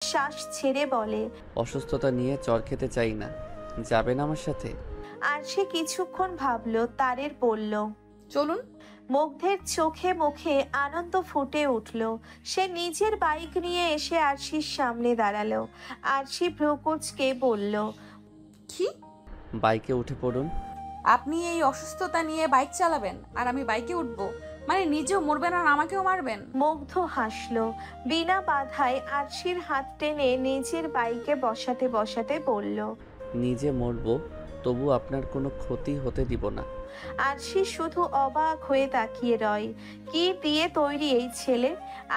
শ্বাস ছেড়ে বলে, অসুস্থতা নিয়ে চর খেতে চাই না, যাবেন আমার সাথে? আরশি কিছুক্ষণ ভাবলো, তারের বলল, চলুন। মুগ্ধের চোখে মুখে আনন্দ ফুটে উঠল। সে নিজের বাইক নিয়ে এসে আরশির সামনে দাঁড়ালো। আরশি ভ্রুকুচকে বলল, কি? বাইকে উঠে পড়ুন। আপনি এই অসুস্থতা নিয়ে বাইক চালাবেন আর আমি বাইকে উঠবো? মানে নিজেও মরবেন আর আমাকেও মারবেন? মুগ্ধ হাসলো। বিনা বাধায় আরশির হাত টেনে নিজের বাইকে বসাতে বসাতে বলল, নিজে মরবো, তবু আপনার কোনো ক্ষতি হতে দিব না। আরশি শুধু অবাক হয়ে তাকিয়ে রয়। কি দিয়ে তৈরি এই ছেলে?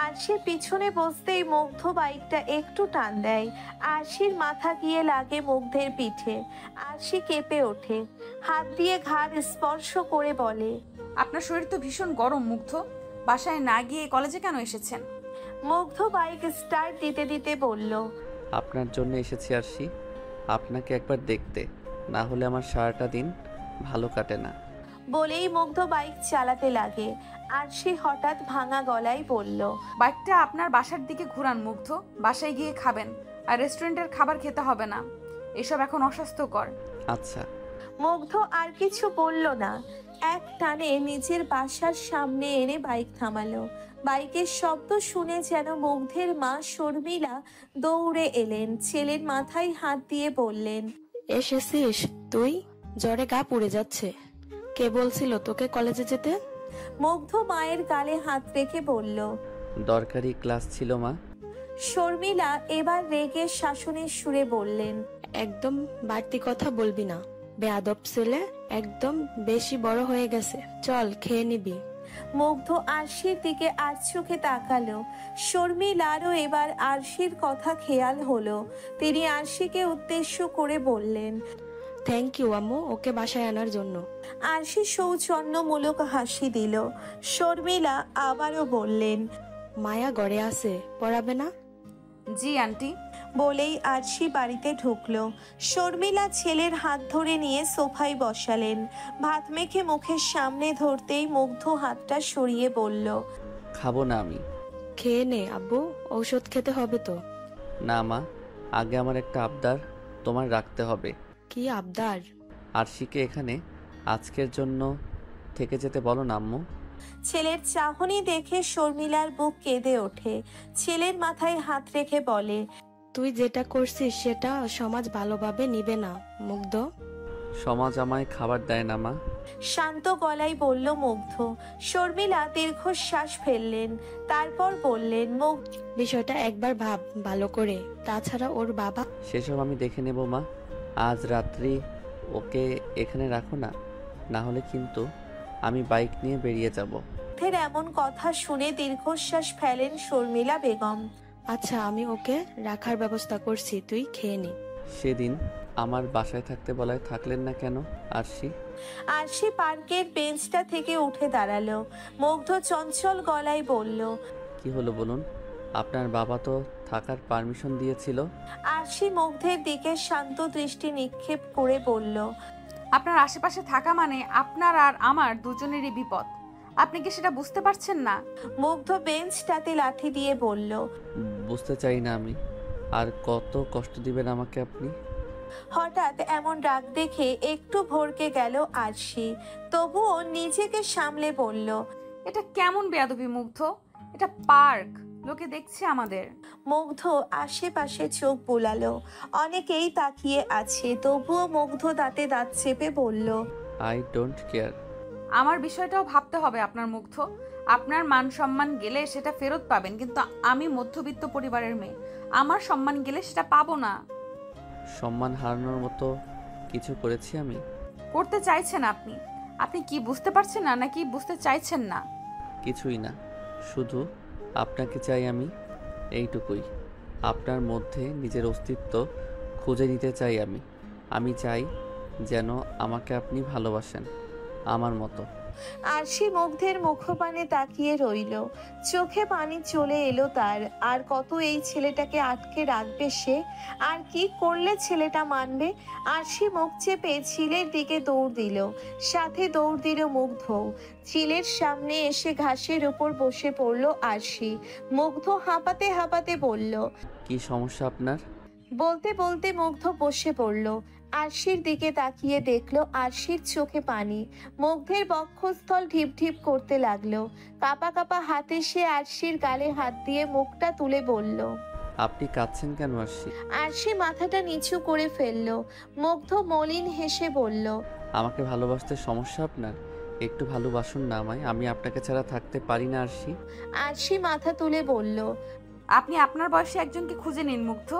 আরশির পিছনে বসতেই মুগ্ধ বাইকটা একটু টান দেয়। আরশির মাথা গিয়ে লাগে মুগ্ধের পিঠে। আরশি কেঁপে ওঠে, হাত দিয়ে ঘাড় স্পর্শ করে বলে, আপনার শরীর তো ভীষণ গরম মুগ্ধ, বাসায় না গিয়ে কলেজে কেন এসেছেন? মুগ্ধ বাইক স্টার্ট দিতে দিতে বলল, আপনার জন্য এসেছি আরশি, আপনাকে একবার দেখতে, না হলে আমার সারাটা দিন ভালো কাটে না। বলেই মুগ্ধ বাইক চালাতে লাগে। আরশি হঠাৎ ভাঙা গলায় বলল, বাইকটা আপনার বাসার দিকে ঘুরান মুগ্ধ, বাসায় গিয়ে খাবেন, আর রেস্টুরেন্টের খাবার খেতে হবে না, এসব এখন অস্বাস্থ্যকর। আচ্ছা। মুগ্ধ আর কিছু বলল না, এক টানে নিজের বাসার সামনে এনে বাইক থামালো। বাইকের শব্দ শুনে যেন মুগ্ধের মা শর্মিলা দৌড়ে এলেন। ছেলের মাথায় হাত দিয়ে বললেন, এসেছিস তুই? জ্বরে গা পুড়ে যাচ্ছে। কে বলছিল তোকে কলেজে যেতে? মুগ্ধ মায়ের গালে হাত রেখে বলল। দরকারি ক্লাস ছিল মা। শর্মিলা এবার রেগে শাসনের সুরে বললেন, একদম বাড়তি কথা বলবি না, বেয়াদব ছেলে, একদম বেশি বড় হয়ে গেছে। চল খেয়ে নিবি। মুগ্ধ আরশির দিকে আর চোখে তাকালো। শর্মিলারও এবার আরশির কথা খেয়াল হলো। তিনি আরশিকে উদ্দেশ্য করে বললেন, থ্যাংক ইউ আম্মু ওকে বাসায় আনার জন্য। আরশি সৌজন্যমূলক হাসি দিল। শর্মিলা আবারও বললেন, মায়া ঘরে আছে, পড়াবে না? জি আন্টি। বলেই আরশি বাড়িতে ঢুকলো। শর্মিলা ছেলের হাত ধরে নিয়ে সোফায় বসালেন। ভাত মেখে মুখের সামনে ধরতেই মুগ্ধ হাতটা সরিয়ে বলল, খাবো না আমি। খেয়ে নে আব্বু, ঔষধ খেতে হবে তো। না মা, আগে আমার একটা আবদার তোমার রাখতে হবে। কি আবদার? আরশিকে এখানে আজকের জন্য থেকে যেতে বলো না আম্মু। ছেলের চাহনি দেখে শর্মিলার বুক কেঁদে ওঠে। ছেলের মাথায় হাত রেখে বলে, তুই যেটা করছিস সেটা সমাজ ভালোভাবে নিবে না মুগ্ধ। সমাজ আমায় খাবার দেয় না মা। শান্ত গলায় বলল মুগ্ধ। শর্মিলা দীর্ঘশ্বাস ফেললেন, তারপর বললেন, বিষয়টা একবার ভাব ভালো করে, তাছাড়া ওর বাবা। সেসব আমি দেখে নেব মা। আজ রাত্রি ওকে এখানে রাখো না, না হলে কিন্তু আমি বাইক নিয়ে বেরিয়ে যাব। মুগ্ধের এমন কথা শুনে দীর্ঘশ্বাস ফেলেন শর্মিলা বেগম। আচ্ছা আমি ওকে রাখার ব্যবস্থা করছি, তুই খেয়ে নি। সেদিন আমার বাসায় থাকতে বলায় থাকলেন না কেন আরশি? আরশি পার্কের বেঞ্চটা থেকে উঠে দাঁড়ালো। মুগ্ধ চঞ্চল গলায় বলল, কি হলো বলুন? আপনার বাবা তো থাকার পারমিশন দিয়েছিল। আরশি মুগ্ধের দিকে শান্ত দৃষ্টি নিক্ষেপ করে বলল, আপনার আশেপাশে থাকা মানে আপনার আর আমার দুজনেরই বিপদ, আপনি কি সেটা বুঝতে পারছেন না? মুগ্ধ বেঞ্চটাতে লাঠি দিয়ে বলল, বুঝতে চাই না আমি। আর কত কষ্ট দিবেন আমাকে আপনি? হঠাৎ এমন রাগ দেখে একটু ভড়কে গেল আরশি। তবুও নিজেকে সামলে বলল, এটা কেমন বেয়াদবি মুগ্ধ? এটা পার্ক, লোকে দেখছে আমাদের। মুগ্ধ আশেপাশে চোখ বুলালো। অনেকেই তাকিয়ে আছে, তবুও মুগ্ধ দাঁতে দাঁত চেপে বলল, আই ডোন্ট কেয়ার। আমার বিষয়টাও ভাবতে হবে আপনার মুগ্ধ। আপনার মান সম্মান গেলে সেটা ফেরত পাবেন, কিন্তু আমি মধ্যবিত্ত পরিবারের মেয়ে, আমার সম্মান গেলে সেটা পাবো না। সম্মান হারানোর মতো কিছু করেছি আমি? করতে চাইছেন আপনি? আপনি কি বুঝতে পারছেন না নাকি বুঝতে চাইছেন না? কিছুই না, শুধু আপনাকে চাই আমি, এইটুকুই। আপনার মধ্যে নিজের অস্তিত্ব খুঁজে নিতে চাই আমি। আমি চাই যেন আমাকে আপনি ভালোবাসেন আমার মতো। আরশি মুগ্ধের মুখপানে তাকিয়ে রইল। চোখে পানি চলে এলো তার। আর কত এই ছেলেটাকে আটকে রাখবে সে? আর কি করলে ছেলেটা মানবে? আরশি মুখ চেপে ঝিলের দিকে দৌড় দিল। সাথে দৌড় দিল মুগ্ধ। ঝিলের সামনে এসে ঘাসের উপর বসে পড়ল আরশি। মুগ্ধ হাঁপাতে হাঁপাতে বলল, কি কি সমস্যা আপনার? বলতে বলতে মুগ্ধ বসে পড়ল। আরশির দিকে তাকিয়ে দেখলো আরশির চোখে পানি। মুগ্ধের বক্ষস্থল ঢিপ ঢিপ করতে লাগলো। কাপা কাপা হাতে সে আরশির গালে হাত দিয়ে মুখটা তুলে বলল। আপনি কাঁদছেন কেন আরশি? আরশি মাথাটা নিচু করে ফেললো। মুগ্ধ মলিন হেসে বলল। আমাকে ভালোবাসতে সমস্যা আপনার? একটু ভালোবাসুন না আমায়, আমি আপনাকে ছাড়া থাকতে পারি না আরশি। আরশি মাথা তুলে বলল। আপনি আপনার বয়সে একজনকে খুঁজে নিন মুগ্ধ,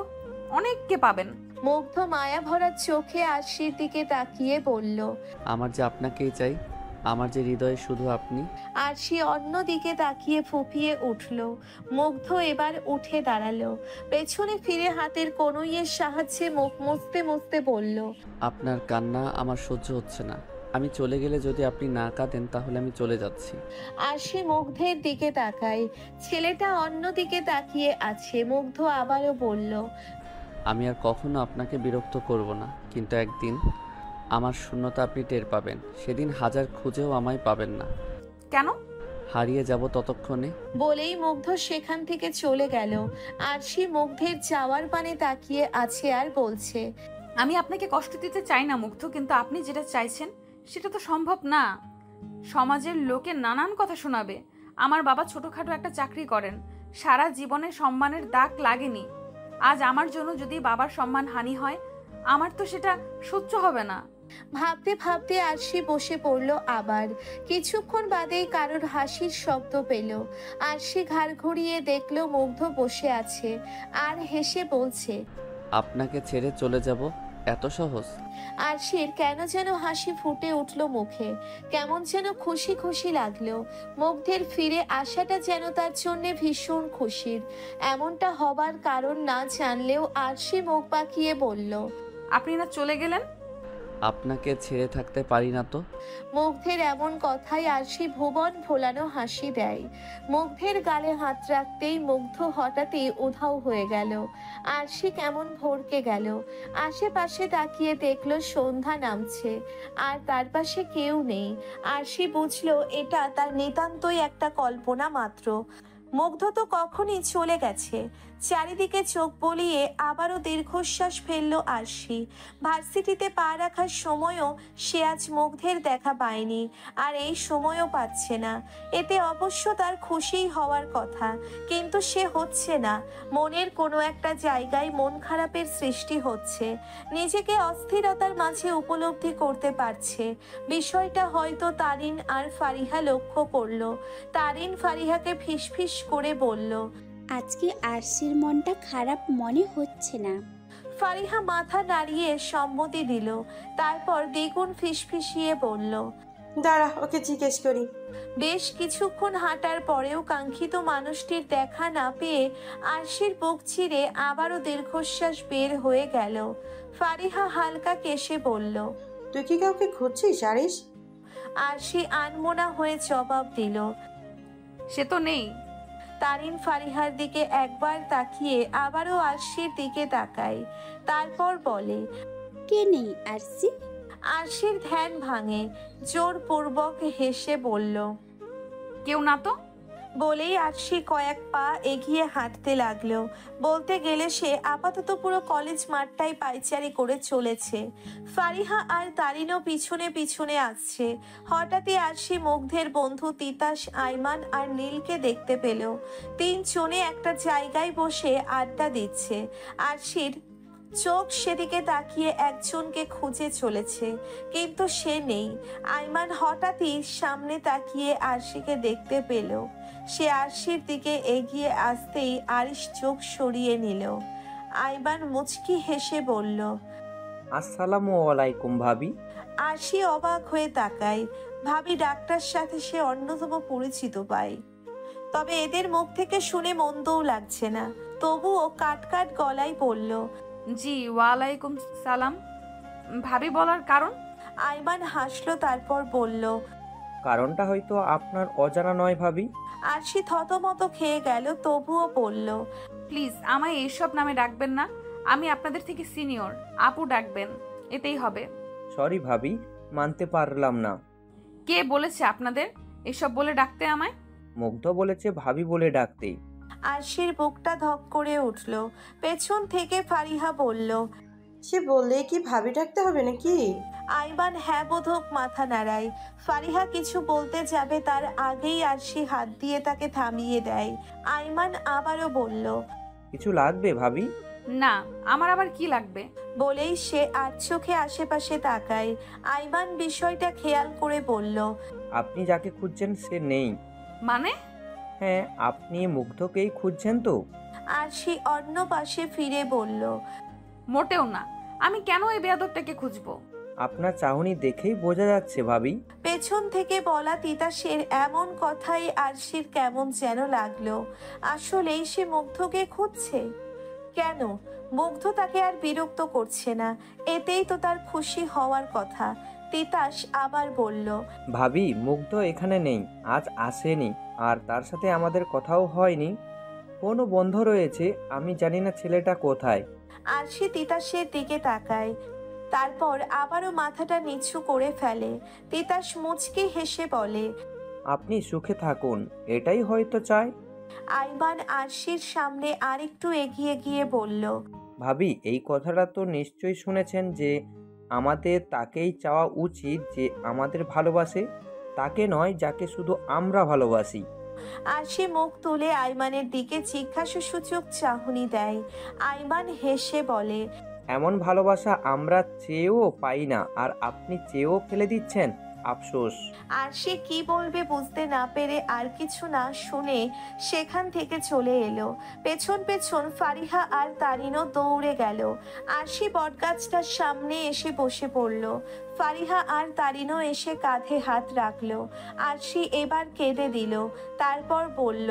অনেককে পাবেন। মুগ্ধ মায়া ভরা চোখে আরশির দিকে তাকিয়ে বলল। আমার যে আপনাকেই চাই, আমার যে হৃদয়ে শুধু আপনি। আরশি অন্যদিকে তাকিয়ে ফুঁপিয়ে উঠল। মুগ্ধ এবার উঠে দাঁড়ালো। পেছনে ফিরে হাতের কনুইয়ের সাহায্যে মুখ মুছতে মুছতে বলল। আপনার কান্না আমার সহ্য হচ্ছে না। আমি চলে গেলে যদি আপনি না কাঁদেন তাহলে আমি চলে যাচ্ছি। আরশি মুগ্ধের দিকে তাকায়। ছেলেটা অন্যদিকে তাকিয়ে আছে। মুগ্ধ আবারও বলল। আমি আর কখনো আপনাকে বিরক্ত করব না, কিন্তু একদিন আমার শূন্যতা আপনি টের পাবেন। সেদিন হাজার খুঁজেও আমায় পাবেন না। কেন? হারিয়ে যাব ততক্ষণে। বলেই মুগ্ধ সেখান থেকে চলে গেল। আরশি মুগ্ধের যাওয়ার পানে তাকিয়ে আছে আর বলছে। আমি আপনাকে কষ্ট দিতে চাই না মুগ্ধ, কিন্তু আপনি যেটা চাইছেন সেটা তো সম্ভব না। সমাজের লোকে নানান কথা শোনাবে। আমার বাবা ছোটখাটো একটা চাকরি করেন, সারা জীবনে সম্মানের দাগ লাগেনি। আজ আমার জন্য যদি বাবার সম্মান হানি হয়, আমার তো সেটা সহ্য হবে না। ভাবতে ভাবতে আরশি বসে পড়ল আবার। কিছুক্ষণ বাদেই কারোর হাসির শব্দ পেল। আরশি ঘাড় ঘুরিয়ে দেখলো মুগ্ধ বসে আছে আর হেসে বলছে। আপনাকে ছেড়ে চলে যাব এত সহজ? আরশির কেন যেন হাসি ফুটে উঠল মুখে। কেমন যেন খুশি খুশি লাগলো। মুগ্ধের ফিরে আসাটা যেন তার জন্য ভীষণ খুশির। এমনটা হবার কারণ না জানলেও আরশি মুখ বাঁকিয়ে বলল। আপনি না চলে গেলেন? আপনাকে ছেড়ে থাকতে পারি না তো। মুগ্ধের এমন কথায় আরশি ভুবন ভোলানো হাসি দেয়। মুগ্ধের গালে হাত রাখতেই মুগ্ধ হঠাৎই উধাও হয়ে গেল। আরশি কেমন ভরকে গেল। আশেপাশে তাকিয়ে দেখলো সন্ধ্যা নামছে আর তার পাশে কেউ নেই। আরশি বুঝলো এটা তার নিতান্তই একটা কল্পনা মাত্র। মুগ্ধ তো কখনই চলে গেছে। চারিদিকে চোখ বলিয়ে আবারও দীর্ঘশ্বাস ফেললো আরশি। ভার্সিটিতে পা রাখার সময়ও সে আজ মুগ্ধের দেখা পায়নি, আর এই সময়ও পাচ্ছে না। এতে অবশ্য তার খুশিই হওয়ার কথা, কিন্তু সে হচ্ছে না। মনের কোনো একটা জায়গায় মন খারাপের সৃষ্টি হচ্ছে। নিজেকে অস্থিরতার মাঝে উপলব্ধি করতে পারছে। বিষয়টা হয়তো তারিন আর ফারিহা লক্ষ্য করলো। তারিন ফারিহাকে ফিসফিস করে বলল। আজকে আরশির মনটা খারাপ মনে হচ্ছে না। ফারিহা মাথা নাড়িয়ে সম্মতি দিল। তারপর দ্বিগুণ ফিসফিসিয়ে বলল। দাঁড়া, ওকে জিজ্ঞেস করি। বেশ কিছুক্ষণ হাঁটার পরেও কাঙ্ক্ষিত মানুষটির দেখা না পেয়ে আরশির বুক চিরে আবারও দীর্ঘশ্বাস বের হয়ে গেল। ফারিহা হালকা কেশে বলল। তুই কি কাউকে খুঁজছিস আরিশ? আরশি আনমনা হয়ে জবাব দিল। সে তো নেই। তারিন ফারিহার দিকে একবার তাকিয়ে আবারও আরশির দিকে তাকায়। তারপর বলে। কে নেই আরশি? আরশির ধ্যান ভাঙে। জোরপূর্বক হেসে বলল। কেউ না তো। বলেই আরশি কয়েক পা এগিয়ে হাঁটতে লাগলো। বলতে গেলে সে আপাতত পুরো কলেজ মাঠটাই পায়চারি করে চলেছে। ফারিহা আর তারিনও পিছনে পিছনে আসছে। হঠাৎই আরশি মুগ্ধের বন্ধু তিতাস, আইমান আর নীলকে দেখতে পেল। তিনজনে একটা জায়গায় বসে আড্ডা দিচ্ছে। আরশির চোখ সেদিকে তাকিয়ে একজনকে খুঁজে চলেছে, কিন্তু সে নেই। আইমান হঠাৎই সামনে তাকিয়ে আরশিকে দেখতে পেল। সে আরশির দিকে এগিয়ে আসতেই আরিশ চোখ সরিয়ে নিল। আইমান মুচকি হেসে বলল। আসসালামু আলাইকুম ভাবি। আরশি অবাক হয়ে তাকায়। ভাবি ডাক্তার সাথে সে অন্যতম পরিচিত পায়। তবে এদের মুখ থেকে শুনে মন্দও লাগছে না। তবুও কাট কাট গলায় বলল। জি ওয়ালাইকুম সালাম। ভাবি বলার কারণ? আইমান হাসলো, তারপর বলল। কারণটা হয়তো আপনার অজানা নয় ভাবি। আরশি থতমত খেয়ে গেল, তবুও বলল। প্লিজ আমায় এইসব নামে ডাকবেন না। আমি আপনাদের থেকে সিনিয়র, আপু ডাকবেন, এতেই হবে। সরি ভাবি, মানতে পারলাম না। কে বলেছে আপনাদের এসব বলে ডাকতে আমায়? মুগ্ধ বলেছে ভাবি বলে ডাকতেই। আরশির বুকটা ধক করে উঠল। পেছন থেকে ফারিহা বলল, সে বললে কি ভাবি ডাকতে হবে নাকি? আইমান হ্যাঁ বোধক মাথা নাড়ায়। ফারিহা কিছু বলতে যাবে তার আগেই আরশি হাত দিয়ে তাকে থামিয়ে দেয়। আইমান আবারও বলল, কিছু লাগবে ভাবি? না, আমার আবার কি লাগবে? বলেই সে আর চোখে আশেপাশে তাকায়। আইমান বিষয়টা খেয়াল করে বলল, আপনি যাকে খুঁজছেন সে নেই। মানে? হ্যাঁ, আপনি মুগ্ধকেই খুঁজছেন তো? আরশি অন্য পাশে ফিরে বলল, মোটেও না। আমি কেন এই বেয়াদবটাকে খুঁজবো? আপনার চাহনি দেখেই বোঝা যাচ্ছে ভাবি। পেছন থেকে বলা তিতাসের এমন কথাই আরশির কেমন যেন লাগলো। আসলেই সে মুগ্ধকে খুঁজছে। কেন? মুগ্ধ তাকে আর বিরক্ত করছে না, এতেই তো তার খুশি হওয়ার কথা। তিতাস আবার বলল, ভাবি, মুগ্ধ এখানে নেই, আজ আসেনি, আর তার সাথে আমাদের কথাও হয়নি। ফোনও বন্ধ রয়েছে, আমি জানি না ছেলেটা কোথায়। আরশি তিতাসের দিকে তাকায়, তারপর আবারও মাথাটা নিচু করে ফেলে। তিতাস মুচকি হেসে বলে, আপনি সুখে থাকুন, এটাই হয়তো চাই। আইমান আরশির সামনে আরেকটু এগিয়ে গিয়ে বলল, ভাবি, এই কথাটা তো নিশ্চয়ই শুনেছেন যে আমাদের তাকেই চাওয়া উচিত যে আমাদের ভালোবাসে, তাকে নয় যাকে শুধু আমরা ভালোবাসি। আরশি মুখ তুলে আইমানের দিকে জিজ্ঞাসাসূচক চাহনি দেয়। আইমান হেসে বলে, এমন ভালোবাসা আমরা চেয়েও পাই না, আর আপনি চেয়েও ফেলে দিচ্ছেন, আফসোস। আরশি কি বলবে বুঝতে না পেরে আর কিছু না শুনে সেখান থেকে চলে এলো। পেছন পেছন ফারিহা আর তারিনও দৌড়ে গেল। আরশি বটগাছটার সামনে এসে বসে পড়ল। ফারিহা আর তারিনও এসে কাঁধে হাত রাখলো। আরশি এবার কেঁদে দিল, তারপর বলল,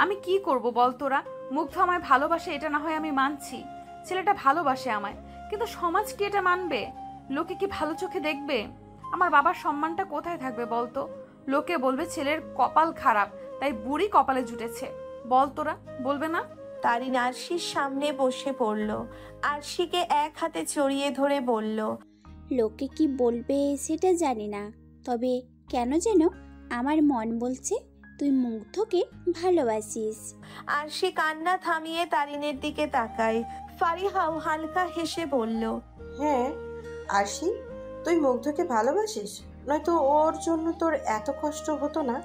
আমি কি করব বল তোরা? মুগ্ধ আমায় ভালোবাসে এটা না হয় আমি মানছি, ছেলেটা ভালোবাসে আমায়, কিন্তু সমাজ কি এটা মানবে? লোকে কি ভালো চোখে দেখবে? আমার বাবার সম্মানটা কোথায় থাকবে বলতো? লোকে বলবে ছেলের কপাল খারাপ, তাই বুড়ি কপালে জুটেছে। বল তোরা, বলবে না? তারিন আরশির সামনে বসে পড়ল। আরশিকে এক হাতে জড়িয়ে ধরে বলল, লোকে কি বলবে সেটা জানি না, তবে কেন যেন আমার মন বলছে তুই মুগ্ধকে ভালোবাসিস। আরশি কান্না থামিয়ে তারিনের দিকে তাকায়। ফারিহাও হালকা হেসে বলল, হ্যাঁ আরশি, তুই মুগ্ধকে ভালোবাসিস, নয়তো ওর জন্য তোর এত কষ্ট হতো না।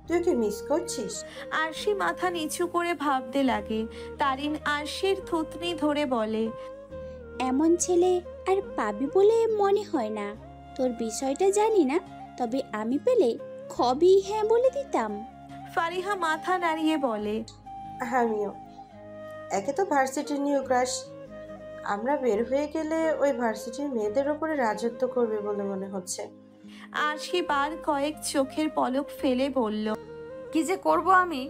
তুই ওকে মিস করছিস? আরশি মাথা নিচু করে ভাবতে লাগে। তারিন আরশির থুতনি ধরে বলে, এমন ছেলে আর পাবি বলে মনে হয় না। তোর বিষয়টা জানি না, তবে আমি পেলে খবই হ্যাঁ বলে দিতাম। ফারিহা মাথা নাড়িয়ে বলে, আমিও। একে তো ভার্সিটির নিউ ক্রাশ, আমরা বের হয়ে গেলে ওই ভার্সিটির মেয়েদের ওপরে রাজত্ব করবে বলে মনে হচ্ছে। আরশি বার কয়েক চোখের পলক ফেলে বলল, কি যে করব আমি?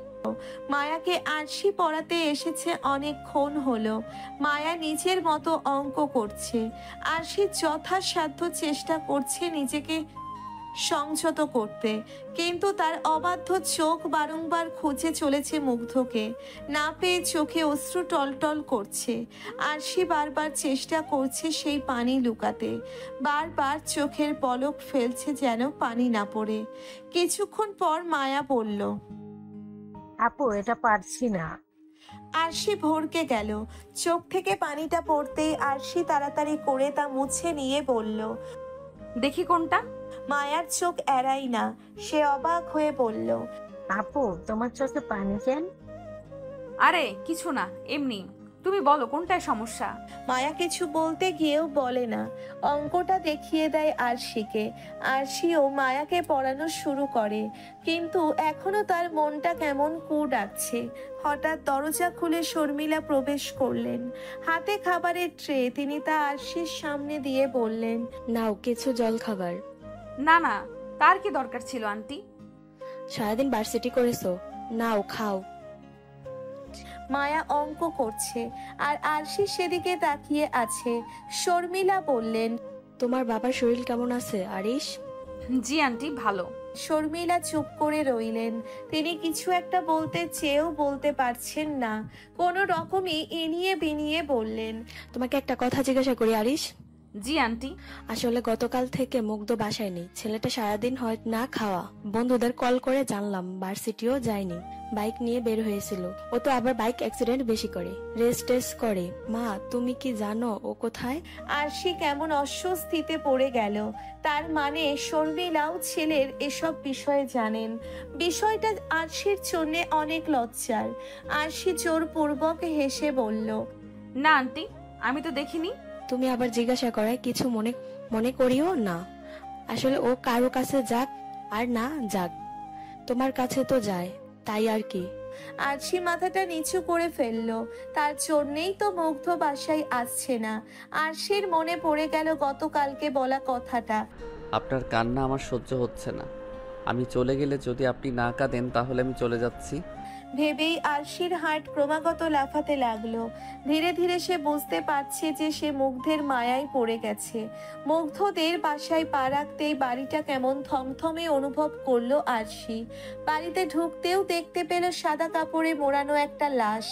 মায়াকে আরশি পড়াতে এসেছে অনেকক্ষণ হলো। মায়া নিজের মতো অঙ্ক করছে। আরশি যথাসাধ্য চেষ্টা করছে নিজেকে সংযত করতে, কিন্তু তার অবাধ্য চোখ বারংবার খুঁজে চলেছে মুগ্ধকে। না পেয়ে চোখে অশ্রু টলটল করছে। আরশি বারবার চেষ্টা করছে সেই পানি লুকাতে, বারবার চোখের পলক ফেলছে যেন পানি না পড়ে। কিছুক্ষণ পর মায়া বলল, আপু এটা পারছি না। আরশি ভড়কে গেল। চোখ থেকে পানিটা পড়তেই আরশি তাড়াতাড়ি করে তা মুছে নিয়ে বলল, দেখি কোনটা। মায়ার চোখ এড়াই না, সে অবাক হয়ে বলল, আপু তোমার চোখে পানি কেন? আরে কিছু না, এমনি। তুমি বলো কোনটায় সমস্যা? মায়া কিছু বলতে গিয়েও বলে না। অঙ্কটা দেখিয়ে দেয় আরশিকে। আরশিও মায়াকে পড়ানো শুরু করে, কিন্তু এখনো তার মনটা কেমন কু ডাকছে। হঠাৎ দরজা খুলে শর্মিলা প্রবেশ করলেন। হাতে খাবারের ট্রে, তিনি তা আরশির সামনে দিয়ে বললেন, নাও কিছু জল খাবার। না না, তার কি দরকার ছিল আন্টি? সারাদিন ভার্সিটি করেছো, নাও খাও। মায়া অঙ্ক করছে আর আরশি সেদিকে তাকিয়ে আছে। শর্মিলা বললেন, তোমার বাবার শরীর কেমন আছে আরিশ? জি আন্টি, ভালো। শর্মিলা চুপ করে রইলেন। তিনি কিছু একটা বলতে চেয়েও বলতে পারছেন না। কোনো রকমই এনিয়ে বিনিয়ে বললেন, তোমাকে একটা কথা জিজ্ঞাসা করি আরিশ। জি আন্টি। আসলে গতকাল থেকে মুগ্ধ বাসায় নেই। ছেলেটা সারাদিন হয় না খাওয়া। বন্ধুদের কল করে জানলাম ভার্সিটিও যায়নি, বাইক নিয়ে বের হয়েছিল। ও তো আবার বাইক অ্যাক্সিডেন্ট বেশি করে, রেস টেস করে। মা, তুমি কি জানো ও কোথায়? আরশি কেমন অস্বস্তিতে পড়ে গেল। তার মানে শর্মিলাও ছেলের এসব বিষয়ে জানেন। বিষয়টা আরশির জন্য অনেক লজ্জার। আরশি জোরপূর্বক হেসে বলল, না আন্টি, আমি তো দেখিনি। তুমি আবার জিজ্ঞাসা করায় কিছু মনে মনে করিও না। আসলে ও কারো কাছে যাক আর না যাক, তোমার কাছে তো যায়, তাই আর কি। আরশি মাথাটা নিচু করে ফেলল। তার জন্যেই তো মুগ্ধ বাসায় আসছে না। আরশির মনে পড়ে গেল গতকালকে বলা কথাটা। আপনার কান্না আমার সহ্য হচ্ছে না। আমি চলে গেলে যদি আপনি না কাঁদেন তাহলে আমি চলে যাচ্ছি। ভেবেই আরশির হার্ট ক্রমাগত লাফাতে লাগলো। ধীরে ধীরে সে বুঝতে পারছে যে সে মুগ্ধের মায়ায় পড়ে গেছে। মুগ্ধদের বাসায় পা রাখতেই বাড়িটা কেমন থমথমে অনুভব করলো আরশি। বাড়িতে ঢুকতেও দেখতে পেল সাদা কাপড়ে মোড়ানো একটা লাশ,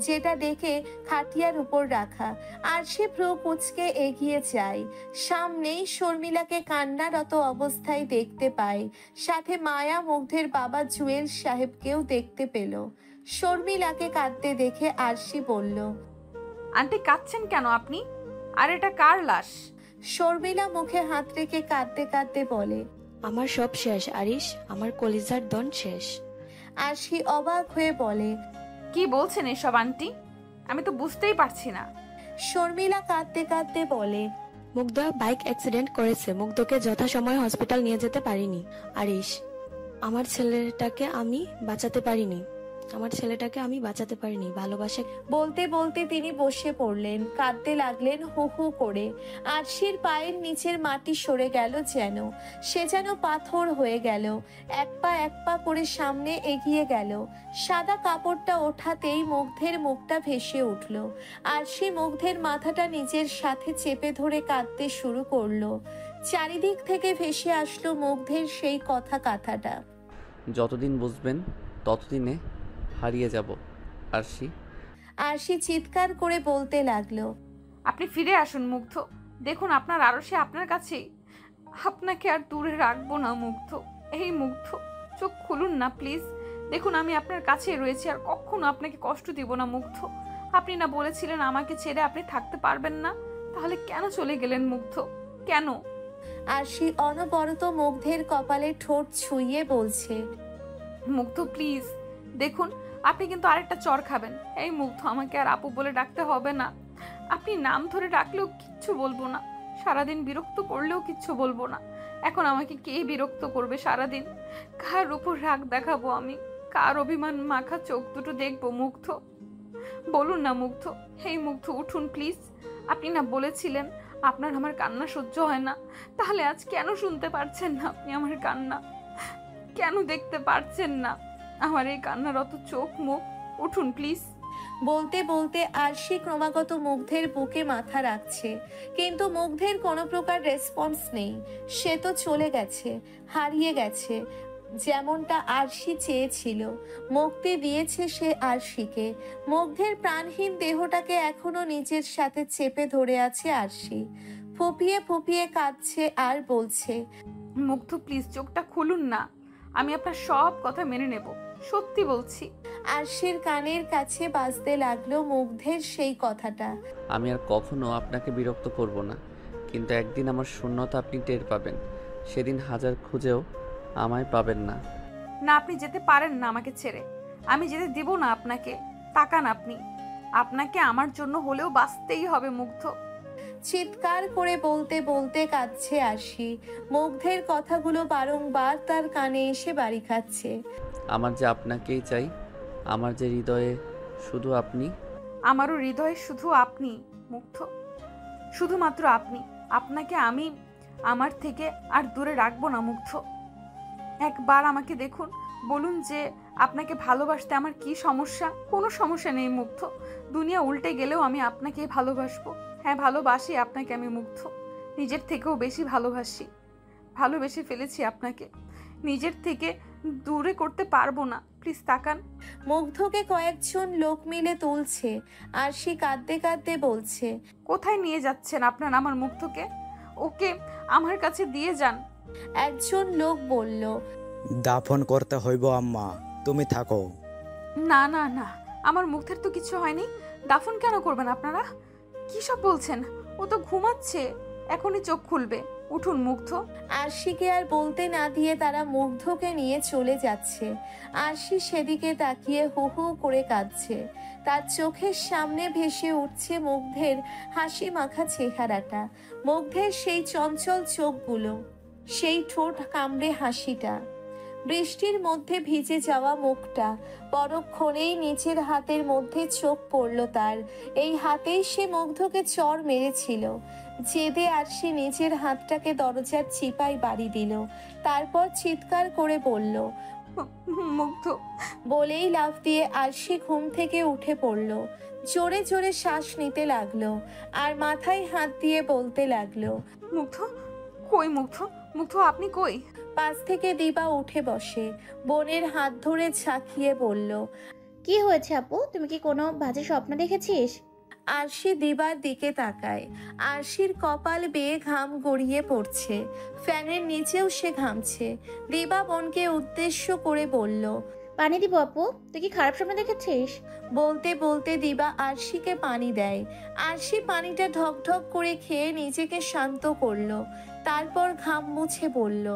যেটা দেখে খাটিয়ার উপর রাখা। আরশি ভ্রু কুঁচকে এগিয়ে যায়। সামনেই শর্মিলাকে কান্নারত অবস্থায় দেখতে পায়। সাথে মায়া মুগ্ধের বাবা জুয়েল সাহেবকেও দেখতে পেল। শর্মিলাকে কাঁদতে দেখে আরশি বলল, আন্টি কাঁদছেন কেন আপনি? আর এটা কার লাশ? শর্মিলা মুখে হাত রেখে কাঁদতে কাঁদতে বলে, আমার সব শেষ আরিশ, আমার কলিজার দন শেষ। আরশি অবাক হয়ে বলে, কি বলছেন এসব আন্টি? আমি তো বুঝতেই পারছি না। শর্মিলা কাঁদতে কাঁদতে বলে, মুগ্ধ বাইক অ্যাক্সিডেন্ট করেছে। মুগ্ধকে যথাসময়ে হসপিটাল নিয়ে যেতে পারিনি আরিশ। আমার ছেলেটাকে আমি বাঁচাতে পারিনি। ভালোবাসা। বলতে বলতে তিনি বসে পড়লেন, কাঁদতে লাগলেন হু হু করে। আরশির পায়ের নিচের মাটি সরে গেল যেন। সে যেন পাথর হয়ে গেল। এক পা করে সামনে এগিয়ে গেল। সাদা কাপড়টা ওঠাতেই মুগ্ধের মুখটা ভেসে উঠল। আরশি মুগ্ধের মাথাটা নিজের সাথে চেপে ধরে কাঁদতে শুরু করলো। চারিদিক থেকে ভেসে আসলো মুগ্ধের সেই কথাটা। যতদিন বুঝবেন ততদিনে হারিয়ে যাব আরশি। আরশি চিৎকার করে বলতে লাগলো, আপনি ফিরে আসুন মুগ্ধ। দেখুন আপনার আরশি আপনার কাছেই। আপনাকে আর দূরে রাখবো না মুগ্ধ। এই মুগ্ধ, চোখ খুলুন না প্লিজ। দেখুন আমি আপনার কাছেই রয়েছি, আর কখনো আপনাকে কষ্ট দিব না মুগ্ধ। আপনি না বলেছিলেন আমাকে ছেড়ে আপনি থাকতে পারবেন না? তাহলে কেন চলে গেলেন মুগ্ধ? কেন? আরশি অনবরত মুগ্ধের কপালে ঠোঁট ছুঁয়ে বলছে, মুগ্ধ প্লিজ দেখুন, আপনি কিন্তু আরেকটা চড় খাবেন। এই মুগ্ধ, আমাকে আর আপু বলে ডাকতে হবে না। আপনি নাম ধরে ডাকলেও কিচ্ছু বলবো না, সারাদিন বিরক্ত করলেও কিচ্ছু বলবো না। এখন আমাকে কে বিরক্ত করবে সারাদিন? কার উপর রাগ দেখাবো আমি? কার অভিমান মাখা চোখ দুটো দেখবো? মুগ্ধ বলুন না মুগ্ধ। এই মুগ্ধ উঠুন প্লিজ। আপনি না বলেছিলেন আপনার আমার কান্না সহ্য হয় না? তাহলে আজ কেন শুনতে পারছেন না আপনি আমার কান্না? কেন দেখতে পারছেন না আমার এই কান্নারত চোখ মুখ? উঠুন প্লিজ। বলতে বলতে আরশি ক্রমাগত মুগ্ধের বুকে মাথা রাখছে, কিন্তু মুগ্ধের কোনো প্রকার রেসপন্স নেই। সে তো চলে গেছে, হারিয়ে গেছে। যেমনটা আরশি চেয়েছিল, মুক্তি দিয়েছে সে আরশিকে। মুগ্ধের প্রাণহীন দেহটাকে এখনো নিজের সাথে চেপে ধরে আছে আরশি। ফুপিয়ে ফুপিয়ে কাঁদছে আর বলছে, মুগ্ধ প্লিজ চোখটা খুলুন না। আমি আপনার সব কথা মেনে নেব, সত্যি বলছি। আরশির কানের কাছে বাজতে লাগলো মুগ্ধের সেই কথাটা। আমি আর কখনো আপনাকে বিরক্ত করব না, কিন্তু একদিন আমার শূন্যতা আপনি টের পাবেন। সেদিন হাজার খুঁজেও আমায় পাবেন না। না, আপনি যেতে পারেন না আমাকে ছেড়ে। আমি যেতে দিব না আপনাকে। তাকান আপনি, আপনাকে আমার জন্য হলেও বাঁচতেই হবে মুগ্ধ। চিৎকার করে বলতে বলতে কাঁদছে আরশি। মুগ্ধের কথাগুলো বারংবার তার কানে এসে বাড়ি খাচ্ছে। আমার যে আপনাকেই চাই, আমার যে হৃদয়ে শুধু আপনি। আমারও হৃদয়ে শুধু আপনি মুগ্ধ, শুধুমাত্র আপনি। আপনাকে আমি আমার থেকে আর দূরে রাখবো না মুগ্ধ। একবার আমাকে দেখুন, বলুন যে আপনাকে ভালোবাসতে আমার কি সমস্যা? কোনো সমস্যা নেই মুগ্ধ। দুনিয়া উল্টে গেলেও আমি আপনাকেই ভালোবাসবো। হ্যাঁ, ভালোবাসি আপনাকে আমি মুগ্ধ। নিজের থেকেও বেশি ভালোবাসি। ভালোবেসে ফেলেছি আপনাকে। নিজের থেকে দূরে করতে পারবো না, প্লিজ তাকান। মুগ্ধকে কয়েকজন লোক মিলে তুলছে। আরশি কাঁদতে কাঁদতে বলছে, কোথায় নিয়ে যাচ্ছেন আপনার আমার মুগ্ধকে? ওকে আমার কাছে দিয়ে যান। একজন লোক বলল, দাফন করতে হইব আম্মা, তুমি থাকো। না না না, আমার মুগ্ধের তো কিছু হয়নি, দাফন কেন করবেন আপনারা? কি সব বলছেন? ও তো ঘুমাচ্ছে, এখনই চোখ খুলবে। উঠুন মুগ্ধ। আরশিকে আর বলতে না দিয়ে তারা মুগ্ধকে নিয়ে চলে যাচ্ছে। আরশি সেদিকে তাকিয়ে হু হু করে কাঁদছে। তার চোখের সামনে ভেসে উঠছে মুগ্ধের হাসি মাখা চেহারাটা, মুগ্ধের সেই চঞ্চল চোখগুলো, সেই ঠোঁট কামড়ে হাসিটা, বৃষ্টির মধ্যে ভিজে যাওয়া মুখটা। পরক্ষণেই নিচের হাতের মধ্যে চোখ পড়ল তার। এই হাতেই সে মুগ্ধকে চড় মেরেছিল। জেদে আরশি নিজের হাতটাকে দরজার চিপায় বাড়ি দিল। তারপর চিৎকার করে বলল, মুগ্ধ। বলেই লাফ দিয়ে আরশি ঘুম থেকে উঠে পড়ল। জোরে জোরে শ্বাস নিতে লাগলো আর মাথায় হাত দিয়ে বলতে লাগলো, মুগ্ধ কই? মুগ্ধ, মুগ্ধ আপনি কই? পাশ থেকে দিবা উঠে বসে বোনের হাত ধরে ঝাঁকিয়ে বলল, কি হয়েছে আপু, তুমি কি কোনো বাজে স্বপ্ন দেখেছিস? আরশি দিবার দিকে তাকায়। আরশির কপাল বেয়ে ঘাম গড়িয়ে পড়ছে, ফ্যানের নিচেও সে ঘামছে। দিবা বোনকে উদ্দেশ্য করে বলল, পানি দিব আপু, তুই কি খারাপ স্বপ্ন দেখেছিস? বলতে বলতে দিবা আরশিকে পানি দেয়। আরশি পানিটা ঢক ঢক করে খেয়ে নিজেকে শান্ত করলো। তারপর ঘাম মুছে বলল,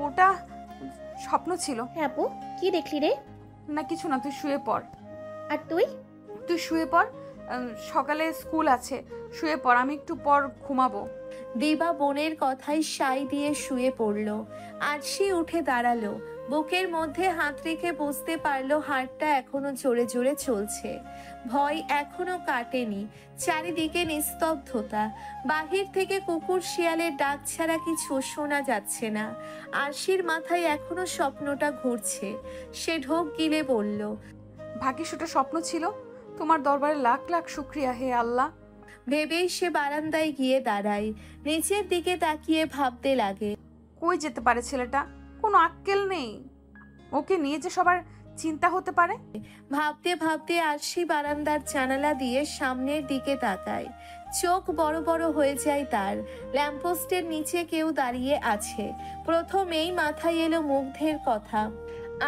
ওটা স্বপ্ন ছিল। হ্যাঁ আপু, কি দেখলি রে? না কিছু না, তুই শুয়ে পড়। আর তুই? তুই শুয়ে পড়, সকালে স্কুল আছে, শুয়ে পড়, আমি একটু পর ঘুমাবো। দিবা বোনের কথায় সাই দিয়ে শুয়ে পড়ল। আরশি উঠে দাঁড়ালো, বুকের মধ্যে হাত রেখে বুঝতে পারলো হাড়টা এখনো জোরে জোরে চলছে। ভয় এখনো কাটেনি। চারিদিকে নিস্তব্ধতা, বাহির থেকে কুকুর শিয়ালের ডাক ছাড়া কিছু শোনা যাচ্ছে না। আরশির মাথায় এখনো স্বপ্নটা ঘুরছে। সে ঢোক গিলে বলল, ভাগ্যিস ওটা স্বপ্ন ছিল, তোমার দরবারে লাখ লাখ শুক্রিয়া হে আল্লাহ। ভেবেই সে বারান্দায় গিয়ে দাঁড়ায়। নিচের দিকে তাকিয়ে ভাবতে লাগে, কই যেতে পারে ছেলেটা? কোনো আক্কেল নেই, ওকে নিয়ে যে সবার চিন্তা হতে পারে। ভাবতে ভাবতে আরশি বারান্দার জানালা দিয়ে সামনের দিকে তাকায়। চোখ বড় বড় হয়ে যায় তার। ল্যাম্পপোস্টের নিচে কেউ দাঁড়িয়ে আছে। প্রথমেই মাথায় এলো মুগ্ধের কথা।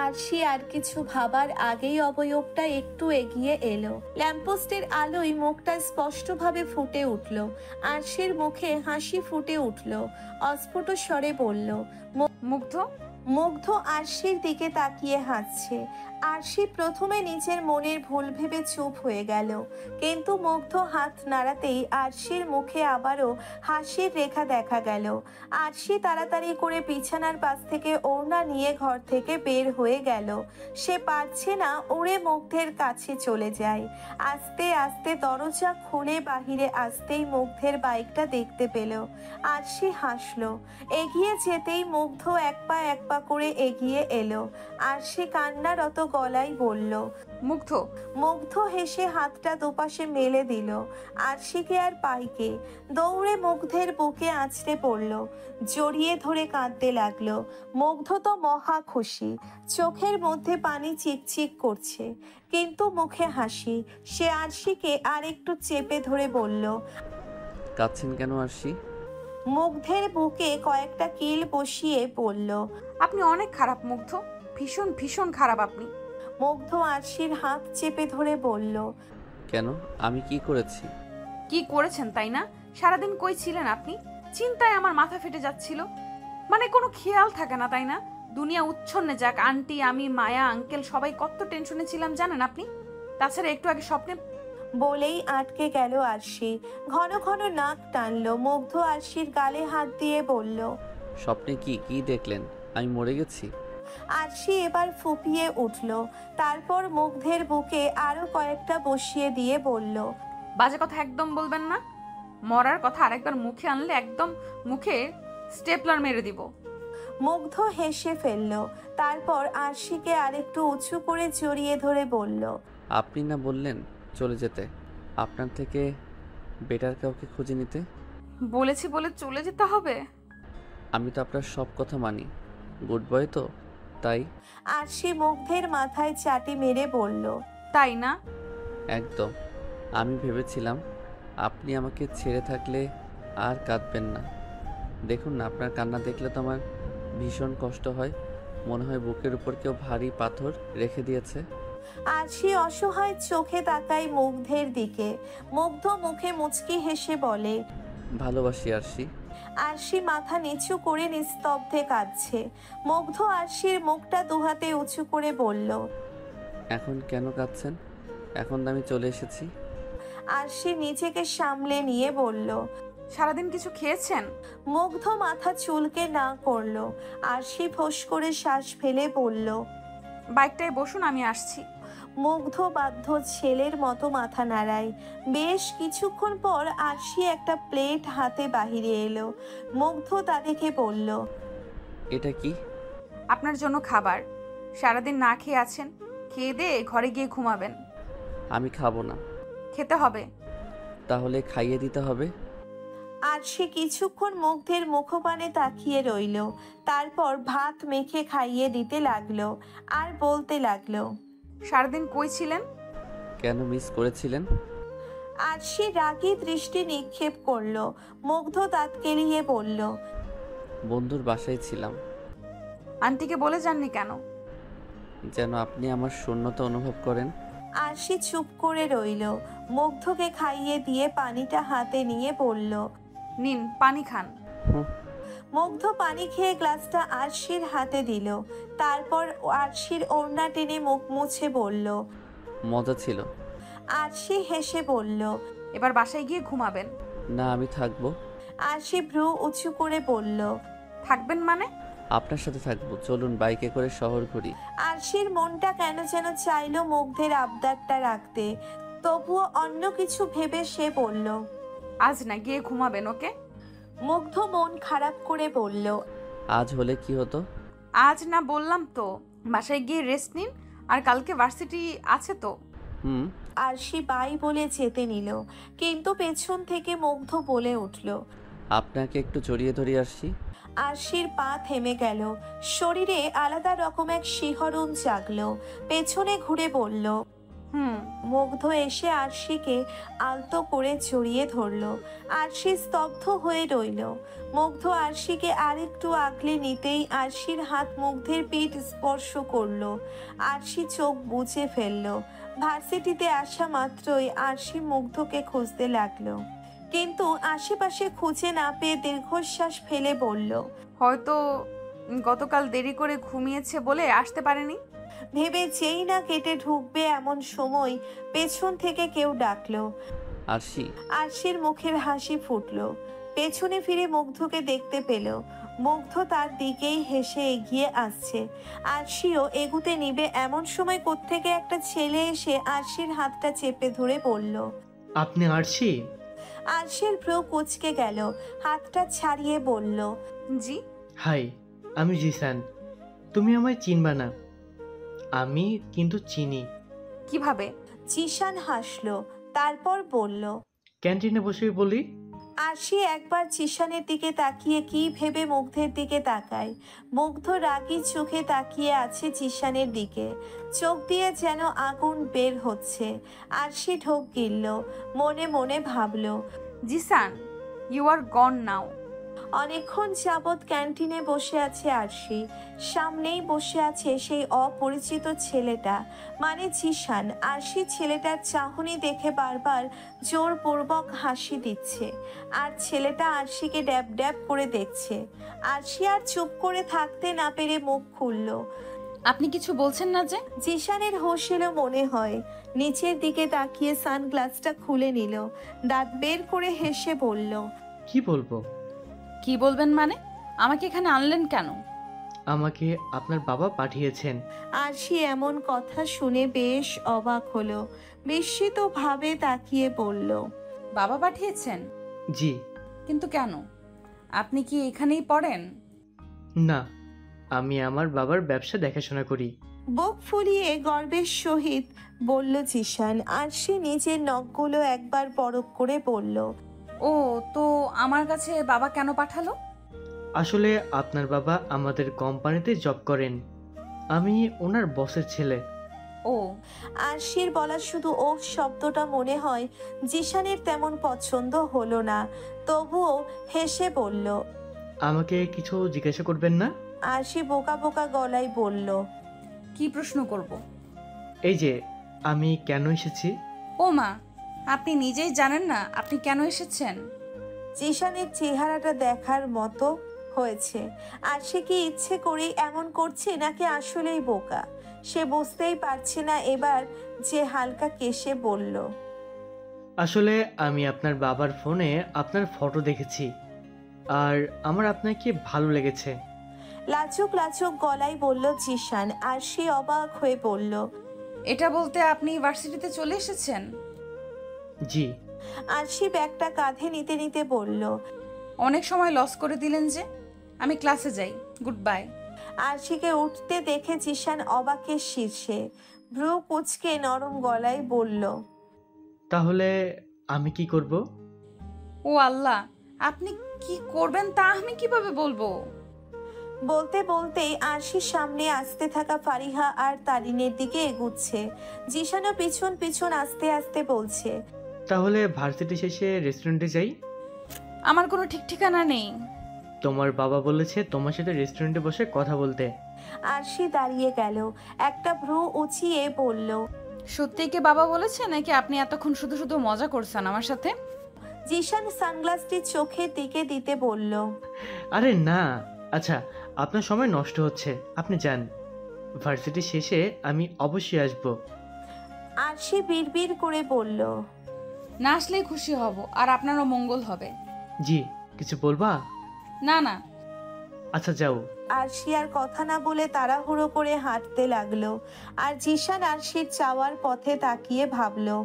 আরশি আর কিছু ভাবার আগেই অবয়বটা একটু এগিয়ে এলো। ল্যাম্পপোস্টের আলোয় মুখটা স্পষ্টভাবে ফুটে উঠল। আরশির মুখে হাসি ফুটে উঠল। অস্ফুট স্বরে বলল, মুগ্ধ। মুগ্ধ আরশির দিকে তাকিয়ে হাসছে। আরশি প্রথমে নিজের মনের ভুল ভেবে চুপ হয়ে গেল, কিন্তু মুগ্ধ হাত নাড়াতেই আরশির মুখে আবারও হাসির রেখা দেখা গেল। আরশি তাড়াতাড়ি করে বিছানার পাশ থেকে ওড়না নিয়ে ঘর থেকে বের হয়ে গেল। সে পারছে না উড়ে মুগ্ধের কাছে চলে যায়। আস্তে আস্তে দরজা খুলে বাহিরে আসতেই মুগ্ধের বাইকটা দেখতে পেল। আরশি হাসলো। এগিয়ে যেতেই মুগ্ধ এক পা করে এগিয়ে এলো। আরশি কান্নারত গলায় বলল, মুগ্ধ। মুগ্ধ হেসে হাতটা দুপাশে মেলে দিল। আরশিকে আর পাইকে দৌড়ে মুগ্ধের বুকে আছড়ে পড়ল, জড়িয়ে ধরে কাঁদতে লাগলো। মুগ্ধ তো মহা খুশি, চোখের মধ্যে পানি চিকচিক করছে, কিন্তু মুখে হাসি। সে আরশিকে আর একটু চেপে ধরে বলল, কাঁদছেন কেন আরশি? মুগ্ধের বুকে কয়েকটা কিল বসিয়ে বলল, আপনি অনেক খারাপ মুগ্ধ, ভীষণ ভীষণ খারাপ আপনি। মুগ্ধ আরশির হাত চেপে ধরে বলল, কেন, আমি কি করেছি? কি করেছেন তাই না? সারাদিন কই ছিলেন আপনি? চিন্তায় আমার মাথা ফেটে যাচ্ছিল, মানে কোনো খেয়াল থাকে না তাই না? দুনিয়া উচ্ছন্নে যাক, আন্টি, আমি, মায়া, আঙ্কেল সবাই কত টেনশনে ছিলাম জানেন আপনি? তাছাড়া একটু আগে স্বপ্নে। বলেই আটকে গেল আরশি। ঘন ঘন নাক টানলো। মুগ্ধ আরশির গালে হাত দিয়ে বলল, স্বপ্নে কি কি দেখলেন? আমি মরে গেছি? আরশি এবার ফুপিয়ে উঠল। তারপর মুগ্ধের বুকে আরো কয়েকটা বসিয়ে দিয়ে বলল, বাজে কথা একদম বলবেন না, মরার কথা আরেকবার মুখে আনলে একদম মুখে স্টেপলার মেরে দিব। মুগ্ধ হেসে ফেলল। তারপর আরশিকে আরেকটু উঁচু করে জড়িয়ে ধরে বলল, আপনি না বললেন চলে যেতে, আপনার থেকে বেটার কাউকে খুঁজে নিতে? বলেছি বলে চলে যেতে হবে? আমি তো আপনার সব কথা মানি, গুড বয় তো। তাই? আরশি মুগ্ধের মাথায় চাটি মেরে বলল, তাই না? একদম। আমি ভেবেছিলাম আপনি আমাকে ছেড়ে থাকলে আর কাঁদবেন না। দেখুন না, আপনার কান্না দেখলে তো আমার ভীষণ কষ্ট হয়। মনে হয় বুকের উপর কেউ ভারী পাথর রেখে দিয়েছে। আরশি অসহায় চোখে তাকায় মুগ্ধের দিকে। মুগ্ধ মুখে মুচকি হেসে বলে, ভালোবাসি আরশি। আরশি মাথা নিচু করে নিস্তব্ধে কাঁদছে। মুগ্ধ আরশির মুখটা দুহাতে উঁচু করে বলল, এখন কেন কাঁদছেন? এখন তো আমি চলে এসেছি। আরশি নিজেকে সামলে নিয়ে বলল। সারাদিন কিছু খেয়েছেন? মুগ্ধ মাথা চুলকে না করলো। আরশি ফোঁস করে শ্বাস ফেলে বলল, বাইকটায় বসুন, আমি আসছি। মুগ্ধ বাধ্য ছেলের মতো মাথা নাড়ায়। বেশ কিছুক্ষণ পর আরশি একটা প্লেট হাতে বাহিরে এলো। মুগ্ধ তা দেখে বলল, এটা কি? আপনার জন্য খাবার। সারাদিন না খেয়ে আছেন, খেয়ে দিয়ে ঘরে গিয়ে ঘুমাবেন। আমি খাবো না। খেতে হবে। তাহলে খাইয়ে দিতে হবে। আরশি কিছুক্ষণ মুগ্ধের মুখপানে তাকিয়ে রইল। তারপর ভাত মেখে খাইয়ে দিতে লাগলো আর বলতে লাগলো, সারাদিন কই ছিলেন? কেন মিস করেছিলেন? আরশি রাগী দৃষ্টি নিক্ষেপ করলো। মুগ্ধ দাঁত কেলিয়ে বলল, বন্ধুর বাসায় ছিলাম। আন্টিকে বলে যাননি কেন? যেন আপনি আমার শূন্যতা অনুভব করেন। আরশি চুপ করে রইল। মুগ্ধকে খাইয়ে দিয়ে পানিটা হাতে নিয়ে বলল, নিন পানি খান। মুগ্ধ পানি খেয়ে গ্লাসটা আরশির হাতে দিল। তারপর আরশির ওড়না টেনে মুখ মুছে বলল, মজা ছিল। আরশি হেসে বলল, এবার বাসায় গিয়ে ঘুমাবেন। না, আমি থাকবো। আরশি ভ্রু উঁচু করে বলল, থাকবেন মানে? আপনার সাথে থাকবো। চলুন বাইকে করে শহর ঘুরি। আরশির মনটা কেন যেন চাইলো মুগ্ধের আবদারটা রাখতে। তবুও অন্য কিছু ভেবে সে বলল, আজ না, গিয়ে ঘুমাবেন। ওকে? মুগ্ধ মন খারাপ করে বলল, আজ হলে কি হতো? আজ না বললাম তো। বাসায় গিয়ে রেস্ট নিন, আর কালকে ভার্সিটি আছে তো। আরশি বাই বলে যেতে নিল, কিন্তু পেছন থেকে মুগ্ধ বলে উঠল, আপনাকে একটু জড়িয়ে ধরে আসছি। আরশির পা থেমে গেল। শরীরে আলাদা রকম এক শিহরণ জাগলো। পেছনে ঘুরে বলল, মুগ্ধ এসে আরশিকে আলতো করে জড়িয়ে ধরল। আরশি স্তব্ধ হয়ে রইল। মুগ্ধ আরশিকে আরেকটু আগলে নিতেই আরশির হাত মুগ্ধের পিঠ স্পর্শ করলো। আরশি চোখ বুজে ফেলল। ভার্সিটিতে আসা মাত্রই আরশি মুগ্ধকে খুঁজতে লাগলো, কিন্তু আশেপাশে খুঁজে না পেয়ে দীর্ঘশ্বাস ফেলে বলল, হয়তো গতকাল দেরি করে ঘুমিয়েছে বলে আসতে পারেনি। ভেবে যেই না কেটে ঢুকবে এমন সময় পেছন থেকে কেউ ডাকলো। আরশি। আরশির মুখের হাসি ফুটলো। পেছনে ফিরে মুগ্ধকে দেখতে পেল। মুগ্ধ তার দিকেই হেসে এগিয়ে আসছে। আরশিও এগুতে নিবে এমন সময় কোত্থেকে একটা ছেলে এসে আরশির হাতটা চেপে ধরে বলল, আপনি আরশি? আরশির ভ্রু কুঁচকে গেল। হাতটা ছাড়িয়ে বলল, জি। হাই, আমি জিসান। তুমি আমায় চিনবা না, আমি কিন্তু চিনি। কিভাবে? জিসান হাসলো, তারপর বলল, ক্যান্টিনে বসে বলি। আরশি একবার জিসানের দিকে তাকিয়ে কি ভেবে মুগ্ধের দিকে তাকায়। মুগ্ধ রাগী চোখে তাকিয়ে আছে জিসানের দিকে। চোখ দিয়ে যেন আগুন বের হচ্ছে। আরশি ঢোক গিলল, মনে মনে ভাবল, জিসান, ইউ আর গন নাও। অনেকক্ষণ যাবৎ ক্যান্টিনে বসে আছে আরশি। সামনেই বসে আছে সেই অপরিচিত ছেলেটা, মানে জিসান। আরশি ছেলেটার চাহনি দেখে বারবার জোরপূর্বক হাসি দিচ্ছে, আর ছেলেটা আরশিকে ড্যাব ড্যাব করে দেখছে। আরশি আর চুপ করে থাকতে না পেরে মুখ খুলল। আপনি কিছু বলছেন না যে? জিসানের হোশ এলো মনে হয়। নিচের দিকে তাকিয়ে সানগ্লাসটা খুলে নিল। দাঁত বের করে হেসে বলল, কি বলবো? কি বলবেন মানে? আমাকে এখানে আনলেন কেন? আমাকে আপনার বাবা পাঠিয়েছেন। আরশি এমন কথা শুনে বেশ অবাক হলো। বিস্মিত ভাবে তাকিয়ে বলল, বাবা পাঠিয়েছেন? জি। কিন্তু কেন? আপনি কি এখানেই পড়েন? না, আমি আমার বাবার ব্যবসা দেখাশোনা করি। বুক ফুলিয়ে গর্বের সহিত বলল জিসান। আরশি নিজের নখগুলো একবার পরখ করে বলল, ও তো আমার কাছে বাবা কেন পাঠালো? আসলে আপনার বাবা আমাদের কোম্পানিতে জব করেন, আমি ওনার বসের ছেলে। ও আরশির বলা শুধু ও শব্দটা মনে হয় জিশানের তেমন পছন্দ হলো না, তবুও হেসে বলল। আমাকে কিছু জিজ্ঞাসা করবেন না? আরশি বোকা বোকা গলায় বলল। কি প্রশ্ন করব? এই যে আমি কেন এসেছি। ও মা, আপনি নিজেই জানেন না আপনি কেন এসেছেন? জিশানের চেহারাটা দেখার মতো হয়েছে। আর সে কি ইচ্ছে করে এমন করছে নাকি আসলেই বোকা, সে বুঝতেই পারছে না এবার, যে হালকা কেশে বলল। আসলে আমি আপনার বাবার ফোনে আপনার ফটো দেখেছি, আর আমার আপনাকে ভালো লেগেছে। লাজুক লাজুক গলায় বলল জিশান। আর সে অবাক হয়ে বলল, এটা বলতে আপনি ভার্সিটিতে চলে এসেছেন? জি। আর সে ব্যাগটা কাঁধে নিতে নিতে বলল। অনেক সময় লস করে দিলেন যে, আমি ক্লাসে যাই, গুড বাই। আরশিকে উঠতে দেখে জিশান অবাকের শীর্ষে, ভ্রু কুচকে নরম গলায় বলল। তাহলে আমি কি করব? ও আল্লাহ, আপনি কি করবেন তা আমি কিভাবে বলবো? বলতে বলতেই আরশির সামনে আসতে থাকা ফারিহা আর তারিনের দিকে এগুচ্ছে। জিশানও পিছন পিছন আস্তে আস্তে বলছে। তাহলে ভার্সিটি শেষে রেস্টুরেন্টে যাই। আমার কোনো ঠিক ঠিকানা নেই। তোমার বাবা বলেছে তোমার সাথে রেস্টুরেন্টে বসে কথা বলতে। আরশি দাঁড়িয়ে গেল, একটা ভ্রু উঁচিয়ে বলল। সত্যি কি বাবা বলেছে নাকি আপনি এতক্ষণ শুধু শুধু মজা করছেন আমার সাথে? জিশান সানগ্লাসটি চোখের দিকে দিতে বলল। আরে না, আচ্ছা আপনার সময় নষ্ট হচ্ছে, আপনি যান। ভার্সিটি শেষে আমি অবশ্যই আসব। আরশি বিড়বিড় করে বলল। না আসলেই খুশি হব, আর আপনারও মঙ্গল হবে। জি, কিছু বলবা? না না। আচ্ছা যাও। আরশি আর কথা না বলে তাড়াহুড়ো করে হাঁটতে লাগলো। আর জিশান আরশির যাওয়ার পথে তাকিয়ে ভাবলো।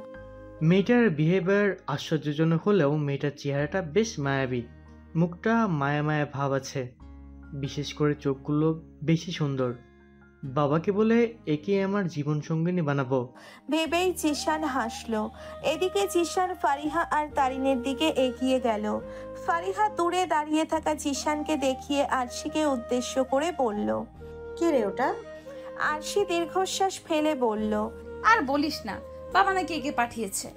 মেয়েটার বিহেভিয়ার আশ্চর্যজনক হলেও মেয়েটার চেহারাটা বেশ মায়াবী, মুখটা মায়া মায়া ভাব আছে, বিশেষ করে চোখগুলো বেশি সুন্দর। বাবাকে বলে একে আমার জীবন সঙ্গিনী বানাবো ভেবেই জিশান হাসলো। এদিকে জিশান ফারিহা আর তারিনের দিকে এগিয়ে গেল। ফারিহা দূরে দাঁড়িয়ে থাকা জিশানকে দেখিয়ে আরশিকে উদ্দেশ্য করে বলল। কে রে ওটা? আরশি দীর্ঘশ্বাস ফেলে বলল। আর বলিস না, বাবা নাকি একে পাঠিয়েছে।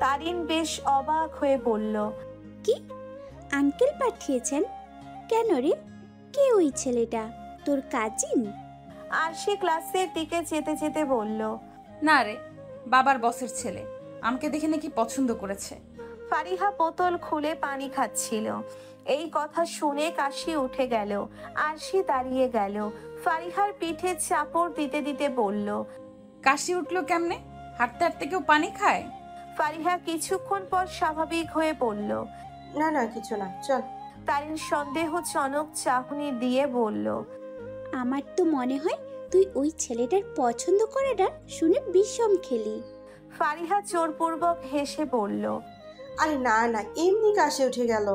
তারিন বেশ অবাক হয়ে বলল। কি, আঙ্কেল পাঠিয়েছেন? কেন রে, কে ওই ছেলেটা? তোর কাজিন? আরশি ক্লাসের দিকে যেতে যেতে বলল। না রে, বাবার বসের ছেলে, আমাকে দেখে নাকি পছন্দ করেছে। ফারিহা বোতল খুলে পানি খাচ্ছিল। এই কথা শুনে কাশি উঠে গেল। আরশি দাঁড়িয়ে গেল, ফারিহার পিঠে চাপড় দিতে দিতে বলল। কাশি উঠলো কেমনে? হাঁটতে হাঁটতে কেউ পানি খায়? ফারিহা কিছুক্ষণ পর স্বাভাবিক হয়ে বলল। না না, কিছু না, চল। তারিন সন্দেহজনক চাহনি দিয়ে বলল। আমার তো মনে হয় তুই ওই ছেলেটার পছন্দ করাটা শুনে বিষম খেলি। ফারিহা জোরপূর্বক হেসে বলল। আরে না না, এমনি কাশি উঠে গেল।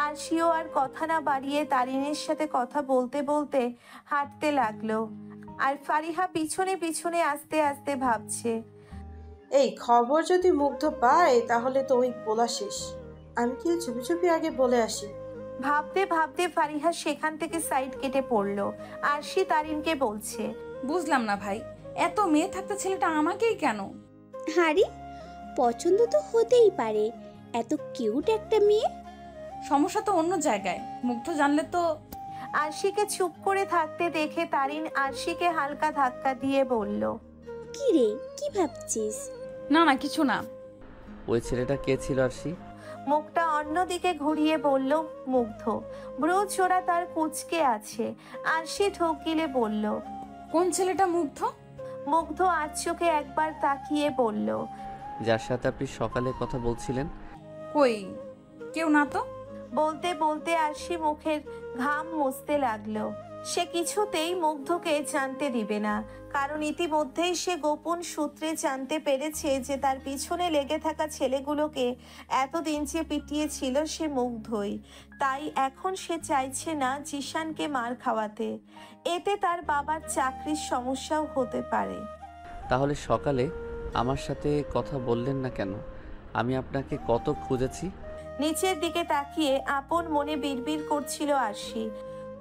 আরশিও আর কথা না বাড়িয়ে তারিনের সাথে কথা বলতে বলতে হাঁটতে লাগলো। আর ফারিহা পিছনে পিছনে আস্তে আস্তে ভাবছে। এই খবর যদি মুগ্ধ পায় তাহলে তো ওই বলা শেষ। আমি কি চুপি চুপি আগে বলে আসি। ভাবতে ভাবতে ফারিহা সেখান থেকে সাইড কেটে পড়লো। আরশি তারিনকে বলছে। বুঝলাম না ভাই, এত মেয়ে থাকতে ছেলেটা আমাকেই কেন? আরে পছন্দ তো হতেই পারে, এত কিউট একটা মেয়ে। সমস্যা তো অন্য জায়গায়, মুগ্ধ জানলে তো। আরশিকে চুপ করে থাকতে দেখে তারিন আরশিকে হালকা ধাক্কা দিয়ে বলল। কি রে, কি ভাবছিস? না না, কিছু না। ওই ছেলেটা কে ছিল আরশি? মুখটা অন্যদিকে ঘুরিয়ে বলল মুগ্ধ। ব্রু চোরা তার কুচকে আছে। আরশি ঢোক গিলে বলল। কোন ছেলেটা মুগ্ধ? মুগ্ধ আজ চোখে একবার তাকিয়ে বলল। যার সাথে আপনি সকালে কথা বলছিলেন। কই, কেউ না তো। বলতে বলতে আরশি মুখের ঘাম মুছতে লাগলো। সে কিছুতেই মুগ্ধকে জানতে দিবে না, কারণ ইতিমধ্যেই সে গোপন সূত্রে জানতে পেরেছে যে তার পিছনে লেগে থাকা ছেলেগুলোকে এতদিন যে পিটিয়েছিল সে মুগ্ধই। তাই এখন সে চাইছে না জিশানকে মার খাওয়াতে, এতে তার বাবার চাকরির সমস্যাও হতে পারে। তাহলে সকালে আমার সাথে কথা বললেন না কেন? আমি আপনাকে কত খুঁজেছি। নিচের দিকে তাকিয়ে আপন মনে বিড়বিড় করছিল আরশি।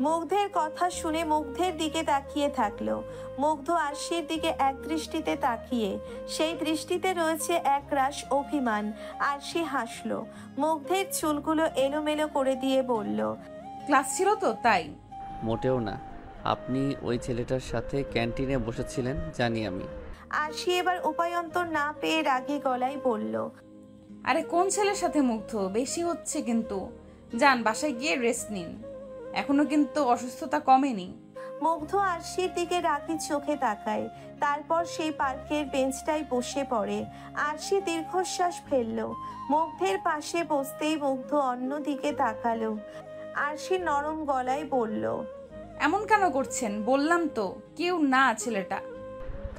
মুগ্ধের কথা শুনে মুগ্ধের দিকে তাকিয়ে থাকলো। মুগ্ধ আরশির দিকে এক দৃষ্টিতে তাকিয়ে, সেই দৃষ্টিতে রয়েছে একরাশ অভিমান। আরশি হাসলো, মুগ্ধের চুলগুলো এলোমেলো করে দিয়ে বলল, ক্লাস ছিল তো তাই। মোটেও না, আপনি ওই ছেলেটার সাথে ক্যান্টিনে বসেছিলেন জানি আমি। আরশি এবার উপায়ন্তর না পেয়ে রাগী গলায় বলল, আরে কোন ছেলের সাথে মুগ্ধ? বেশি হচ্ছে কিন্তু। যান বাসায় গিয়ে রেস্ট নিন, এখনো কিন্তু অসুস্থতা কমেনি। মুগ্ধ আরশির দিকে রাগী চোখে তাকায়, তারপর সেই পার্কের বেঞ্চটায় বসে পড়ে। আরশি দীর্ঘশ্বাস ফেলল। মুগ্ধের পাশে বসতেই মুগ্ধ অন্যদিকে তাকালো। আরশি নরম গলায় বলল, এমন কেন করছেন? বললাম তো কেউ না ছেলেটা।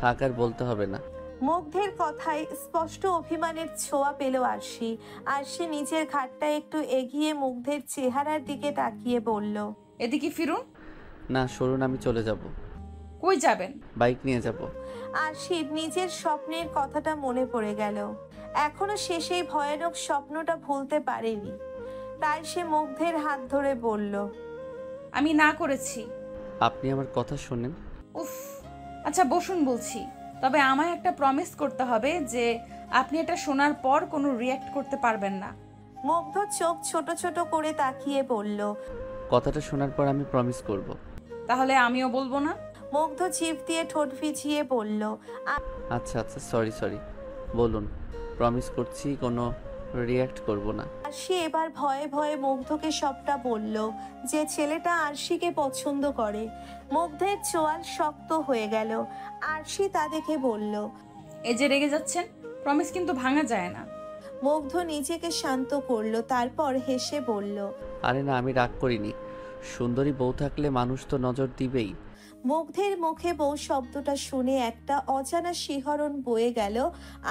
থাক আর বলতে হবে না। মুগ্ধের কথায় স্পষ্ট অভিমানের ছোঁয়া পেল আরশি। আরশি নিজের ঘাটটা একটু এগিয়ে মুগ্ধের চেহারার দিকে তাকিয়ে বলল, এদিকে ফিরুন। না সরুন, আমি চলে যাব। কই যাবেন? বাইক নিয়ে যাব। আরশির নিজের স্বপ্নের কথাটা মনে পড়ে গেল। এখনো সে সেই ভয়ানক স্বপ্নটা ভুলতে পারেনি। তাই সে মুগ্ধের হাত ধরে বলল, আমি না করেছি। আপনি আমার কথা শোনেন। উফ, আচ্ছা বসুন বলছি। তবে আমায় একটা প্রমিস করতে হবে যে আপনি এটা শোনার পর কোনো রিয়্যাক্ট করতে পারবেন না। মুগ্ধ চোখ ছোট ছোট করে তাকিয়ে বলল, কথাটা শোনার পর আমি প্রমিস করব। তাহলে আমিও বলবো না। মুগ্ধ জিভ দিয়ে ঠোঁট ভিজিয়ে বলল, আচ্ছা আচ্ছা, সরি বলুন। প্রমিস করছি কোনো রিয়্যাক্ট করব না। আরশি এবার ভয়ে ভয়ে মুগ্ধকে সবটা বলল, যে ছেলেটা আরশিকে পছন্দ করে। মুগ্ধের চোয়াল শক্ত হয়ে গেল। আরশি তা দেখে বলল, এই যে রেগে যাচ্ছেন, প্রমিস কিন্তু ভাঙা যায় না। মুগ্ধ নিজেকে শান্ত করলো, তারপর হেসে বলল, আরে না, আমি রাগ করিনি। সুন্দরী বউ থাকলে মানুষ তো নজর দিবেই। মুগ্ধের মুখে বউ শব্দটা শুনে একটা অজানা শিহরণ বয়ে গেল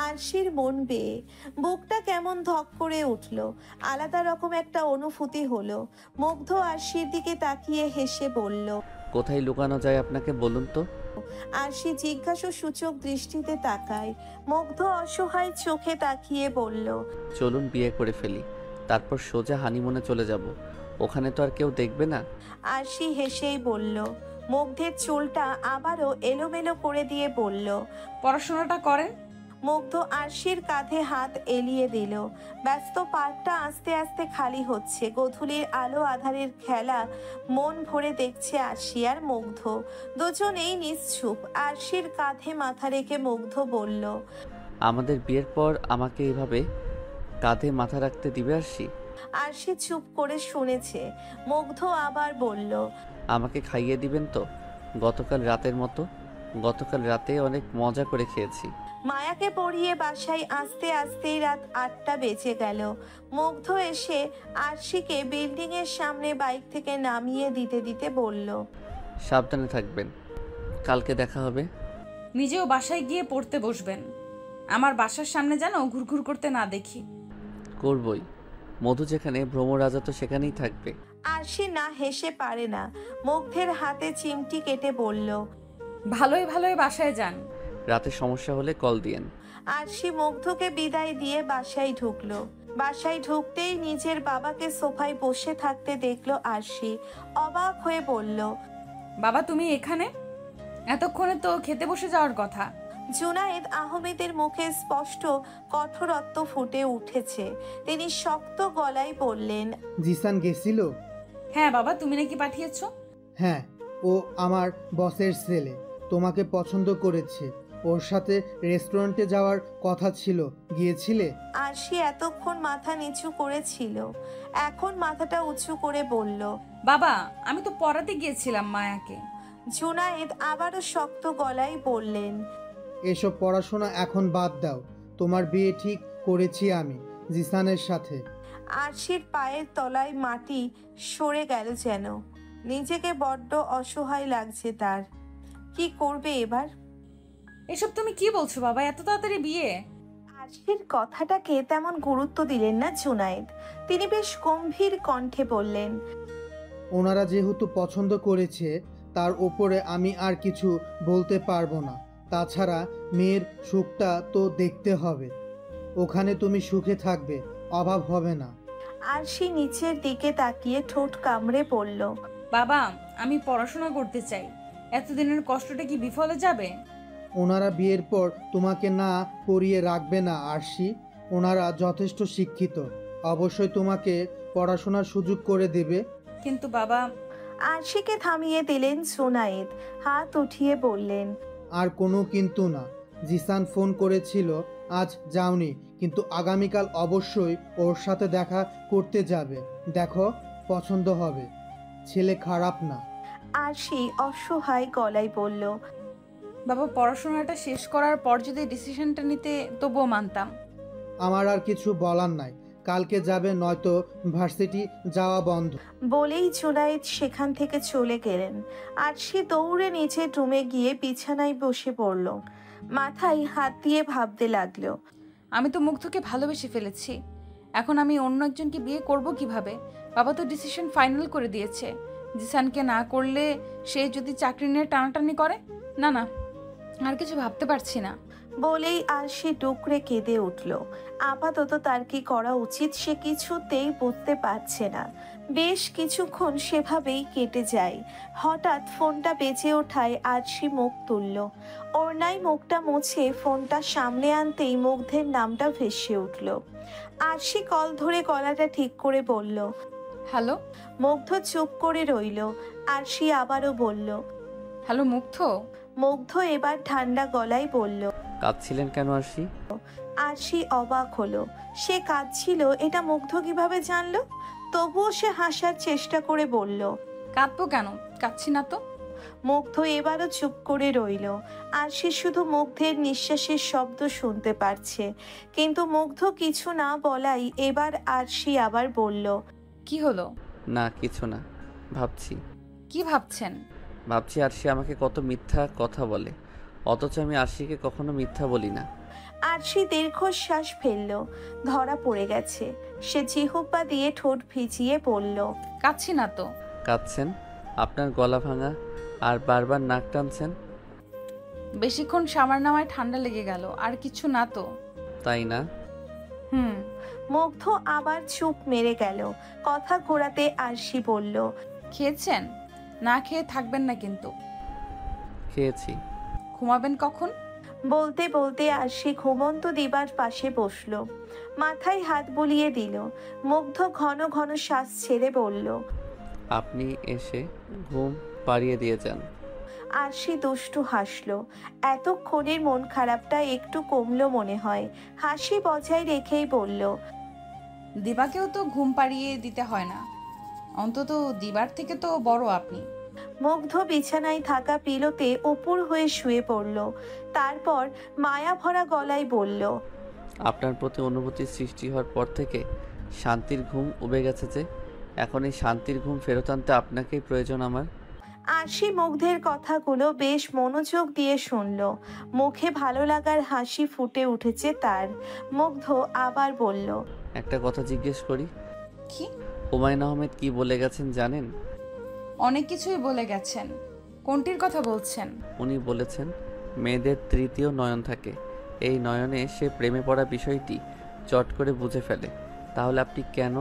আরশির মন বেয়ে। বুকটা কেমন ধক করে উঠল, আলাদা রকম একটা অনুভূতি হলো। মুগ্ধ আরশির দিকে তাকিয়ে হেসে বলল, কোথায় লুকানো যায় আপনাকে বলুন তো? আরশি জিজ্ঞাসা সূচক দৃষ্টিতে তাকায়। মুগ্ধ অসহায় চোখে তাকিয়ে বলল, চলুন বিয়ে করে ফেলি, তারপর সোজা হানিমুনে চলে যাব। ওখানে তো আর কেউ দেখবে না। আরশি হেসেই বলল। মুগ্ধের চুলটা আবারও এলোমেলো করে দিয়ে বলল, পড়াশোনাটা করেন। মুগ্ধ আরশির কাঁধে হাত এলিয়ে দিল। ব্যস্ত পার্কটা আস্তে আস্তে খালি হচ্ছে। গোধূলির আলো আধারের খেলা মন ভরে দেখছে আরশি আর মুগ্ধ। দুজনেই নিশ্চুপ। আরশির কাঁধে মাথা রেখে মুগ্ধ বলল, আমাদের বিয়ের পর আমাকে এভাবে কাঁধে মাথা রাখতে দিবে আরশি? আরশি চুপ করে শুনেছে। মুগ্ধ আবার বলল, আমাকে খাইয়ে দিবেন তো গতকাল রাতের মতো? গতকাল রাতে অনেক মজা করে খেয়েছি। মায়াকে পড়িয়ে বাসায় আসতে আসতেই রাত 8টা বেজে গেল। মুগ্ধ এসে আরশিকে বিল্ডিং এর সামনে বাইক থেকে নামিয়ে দিতে দিতে বলল, সাবধানে থাকবেন, কালকে দেখা হবে। নিজেও বাসায় গিয়ে পড়তে বসবেন। আমার বাসার সামনে যেন ঘুরঘুর করতে না দেখি। করবই, মধু যেখানে ভ্রমরাজা তো সেখানেই থাকবে। আরশি না হেসে পারে না। মুগ্ধের হাতে চিমটি কেটে বলল, ভালোই ভালোই বাসায় যান। রাতে সমস্যা হলে কল দিয়েন। আরশি মুগ্ধকে বিদায় দিয়ে বাসায় ঢুকলো। বাসায় ঢুকতেই নিজের বাবাকে সোফায় বসে থাকতে দেখলো আরশি। অবাক হয়ে বলল, বাবা তুমি এখানে? এতক্ষণে তো খেতে বসে যাওয়ার কথা। জুনায়েদ আহমেদের মুখে স্পষ্ট কঠোরত্ব ফুটে উঠেছে। তিনি শক্ত গলায় বললেন, জিসান গেছিল? হ্যাঁ বাবা, তুমি নাকি পাঠিয়েছো? হ্যাঁ, ও আমার বসের ছেলে, তোমাকে পছন্দ করেছে। ওর সাথে রেস্টুরেন্টে যাওয়ার কথা ছিল, গিয়েছিলে? আরশি এতক্ষণ মাথা নিচু করেছিল, এখন মাথাটা উঁচু করে বলল, বাবা আমি তো পড়াতে গিয়েছিলাম মায়াকে। জুনায়েদ আবারও শক্ত গলায় বললেন, এসব পড়াশোনা এখন বাদ দাও, তোমার বিয়ে ঠিক করেছি আমি জিসানের সাথে। আরশির পায়ের তলায় মাটি সরে গেল যেন। নিজেকে বড্ড অসহায় লাগছে তার। কি করবে এবার? এসব তুমি কি বলছো বাবা, এত তাড়াতাড়ি বিয়ে? আরশির কথাটাকে তেমন গুরুত্ব দিলেন না জুনায়েদ। তিনি বেশ গম্ভীর কণ্ঠে বললেন, ওনারা যেহেতু পছন্দ করেছে তার ওপরে আমি আর কিছু বলতে পারবো না। তাছাড়া মেয়ের সুখটা তো দেখতে হবে। ওখানে তুমি সুখে থাকবে, অভাব হবে না। আরশি নিচের দিকে তাকিয়ে ঠোঁট কামড়ে পড়ল। বাবা, আমি পড়াশোনা করতে চাই। এতদিনের কষ্টটা কি বিফলে যাবে? ওনারা বিয়ের পর তোমাকে না পড়িয়ে রাখবে না আরশি। ওনারা যথেষ্ট শিক্ষিত, অবশ্যই তোমাকে পড়াশোনার সুযোগ করে দেবে। কিন্তু বাবা। আরশিকে থামিয়ে দিলেন জুনায়েদ, হাত উঠিয়ে বললেন, আর কোনো কিন্তু না। জিসান ফোন করেছিল, আজ যাওনি, কিন্তু আগামীকাল অবশ্যই ওর সাথে দেখা করতে যাবে। দেখো, পছন্দ হবে, ছেলে খারাপ না। আরশি অসহায় গলায় বলল, বাবা, পড়াশোনাটা শেষ করার পর যদি ডিসিশনটা নিতে তবুও মানতাম। আমার আর কিছু বলার নাই, কালকে যাবে, নয়তো ভার্সিটি যাওয়া বন্ধ। বলেই জুনায়েদ সেখান থেকে চলে গেলেন। আরশি দৌড়ে নিচে রুমে গিয়ে বিছানায় বসে পড়ল। মাথায় হাত দিয়ে ভাবতে লাগলো, আমি তো মুগ্ধকে ভালোবেসে ফেলেছি, এখন আমি অন্য একজনকে বিয়ে করব কিভাবে? বাবা তো ডিসিশন ফাইনাল করে দিয়েছে। জিসানকে না করলে সে যদি চাকরি নিয়ে টানাটানি করে, না না, আর কিছু ভাবতে পারছি না। বলেই আরশি ডুকরে কেঁদে উঠল। আপাতত তার কি করা উচিত সে কিছুতেই বুঝতে পারছে না। বেশ কিছুক্ষণ সেভাবেই কেটে যায়। হঠাৎ ফোনটা বেজে ওঠায় আরশি মুখ তুলল। ওড়নায় মুখটা মুছে ফোনটা সামনে আনতেই মুগ্ধের নামটা ভেসে উঠল। আরশি কল ধরে গলাটা ঠিক করে বলল, হ্যালো। মুগ্ধ চুপ করে রইল। আরশি আবারও বলল, হ্যালো মুগ্ধ। মুগ্ধ এবার ঠান্ডা গলায় বলল, কাঁদছিলেন কেন আরশি? আরশি অবাক হলো। সে কাঁদছিল এটা মুগ্ধ কিভাবে জানলো? তবুও সে হাসার চেষ্টা করে বলল, কাঁদবো কেন, কাঁদছি না তো। মুগ্ধ এবারও চুপ করে রইল। আরশি শুধু মুগ্ধের নিঃশ্বাসের শব্দ শুনতে পারছে, কিন্তু মুগ্ধ কিছু না বলাই এবার আরশি আবার বলল, কি হলো? না কিছু না, ভাবছি। কি ভাবছেন? ভাবছি আরশি আমাকে কত মিথ্যা কথা বলে, অথচ আমি আরশিকে কখনো মিথ্যা বলি না। আরশি দীর্ঘশ্বাস ফেলল। ধরা পড়ে গেছে। সে জিহ্বা দিয়ে ঠোঁট ভিজিয়ে বলল, কাঁদছি না তো। কাঁদছেন? আপনার গলা ভাঙা আর বারবার নাক টানছেন। বেশিক্ষণ সামার নামায় ঠান্ডা লেগে গেল, আর কিছু না তো। তাই না? মুগ্ধ আবার চুপ মেরে গেল। কথা ঘোরাতে আরশি বলল, খেয়েছেন? না খেয়ে থাকবেন না কিন্তু। খেয়েছি। ঘুমাবেন কখন? বলতে বলতে আরশি ঘুমন্ত দিবার পাশে বসল। মাথায় হাত বুলিয়ে দিল। মুগ্ধ ঘন ঘন শ্বাস ছেড়ে বলল, আপনি এসে ঘুম পাড়িয়ে দিয়ে যান। আরশি দুষ্টু হাসল। এতক্ষণের মন খারাপটা একটু কমলো মনে হয়। হাসি বজায় রেখেই বলল, দিবাকেও তো ঘুম পাড়িয়ে দিতে হয় না, অন্তত দিবার থেকে তো বড় আপনি। মুগ্ধ বিছানায় থাকা পিলোতে উপর হয়ে শুয়ে পড়ল। তারপর মায়া ভরা গলায় বলল, আপনার প্রতি অনুভূতির সৃষ্টি হওয়ার পর থেকে শান্তির ঘুম উবে গেছে যে, এখন এই শান্তির ঘুম ফেরত আনতে আপনাকেই প্রয়োজন আমার। আরশি মুগ্ধের কথাগুলো বেশ মনোযোগ দিয়ে শুনল। মুখে ভালো লাগার হাসি ফুটে উঠেছে তার। মুগ্ধ আবার বলল, একটা কথা জিজ্ঞেস করি? কি? হুমায়ুন আহমেদ কি বলে গেছেন জানেন? অনেক কিছুই বলে গেছেন। কোনটির কথা বলছেন? উনি বলেছেন মেয়েদের তৃতীয় নয়ন থাকে, এই নয়নে সে প্রেমে পড়া বিষয়টি চট করে বুঝে ফেলে। তাহলে আপনি কেন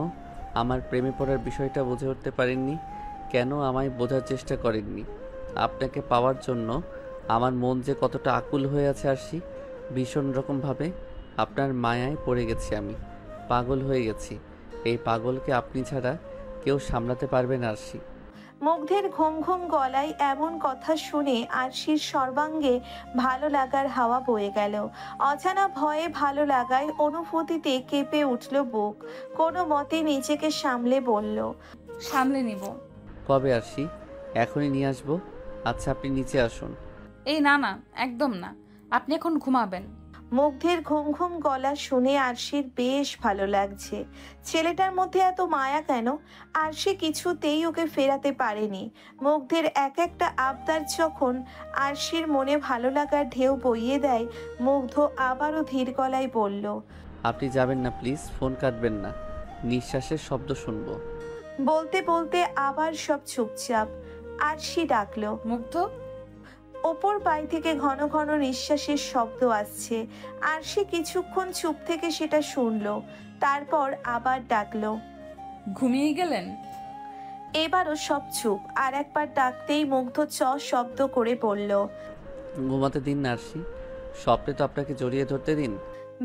আমার প্রেমে পড়ার বিষয়টা বুঝে উঠতে পারেননি? কেন আমায় বোঝার চেষ্টা করেননি? আপনাকে পাওয়ার জন্য আমার মন যে কতটা আকুল হয়ে আছে আরশি, ভীষণ রকমভাবে আপনার মায়ায় পড়ে গেছি আমি, পাগল হয়ে গেছি। এই পাগলকে আপনি ছাড়া কেউ সামলাতে পারবে না আরশি। মুগ্ধের ঘুম ঘুম গলায় এমন কথা শুনে আরশির সর্বাঙ্গে ভালো লাগার হাওয়া বয়ে গেল। অজানা ভয়ে ভালো লাগায় অনুভূতিতে কেঁপে উঠল বুক। কোনো মতে নিজেকে সামলে বলল, সামলে নিব। কবে আরশি? এখনই নিয়ে আসবো। আচ্ছা আপনি নিচে আসুন। এই না না, একদম না, আপনি এখন ঘুমাবেন। মুগ্ধের ঘুম ঘুম গলা শুনে আরশির বেশ ভালো লাগছে। ছেলেটার মধ্যে এত মায়া কেন? আরশি কিছুতেই ওকে ফেরাতে পারেনি। মুগ্ধের এক একটা আবদার যখন আরশির মনে ভালো লাগার ঢেউ বইয়ে দেয়, মুগ্ধ আবারও ধীর গলায় বলল, আপনি যাবেন না প্লিজ, ফোন কাটবেন না, নিঃশ্বাসের শব্দ শুনবো। বলতে বলতে আবার সব চুপচাপ। আরশি ডাকলো, মুগ্ধ। ওপর বাই থেকে ঘন ঘন নিঃশ্বাসের শব্দ আসছে। আরশি কিছুক্ষণ চুপ থেকে সেটা শুনলো। তারপর আবার ডাকলো, ঘুমিয়ে গেলেন? এবারও সব চুপ। আর একবার ডাকতেই মুগ্ধ শব্দ করে বলল, ঘুমাতে দিন না আরশি, স্বপ্নে তো আপনাকে জড়িয়ে ধরতে দিন।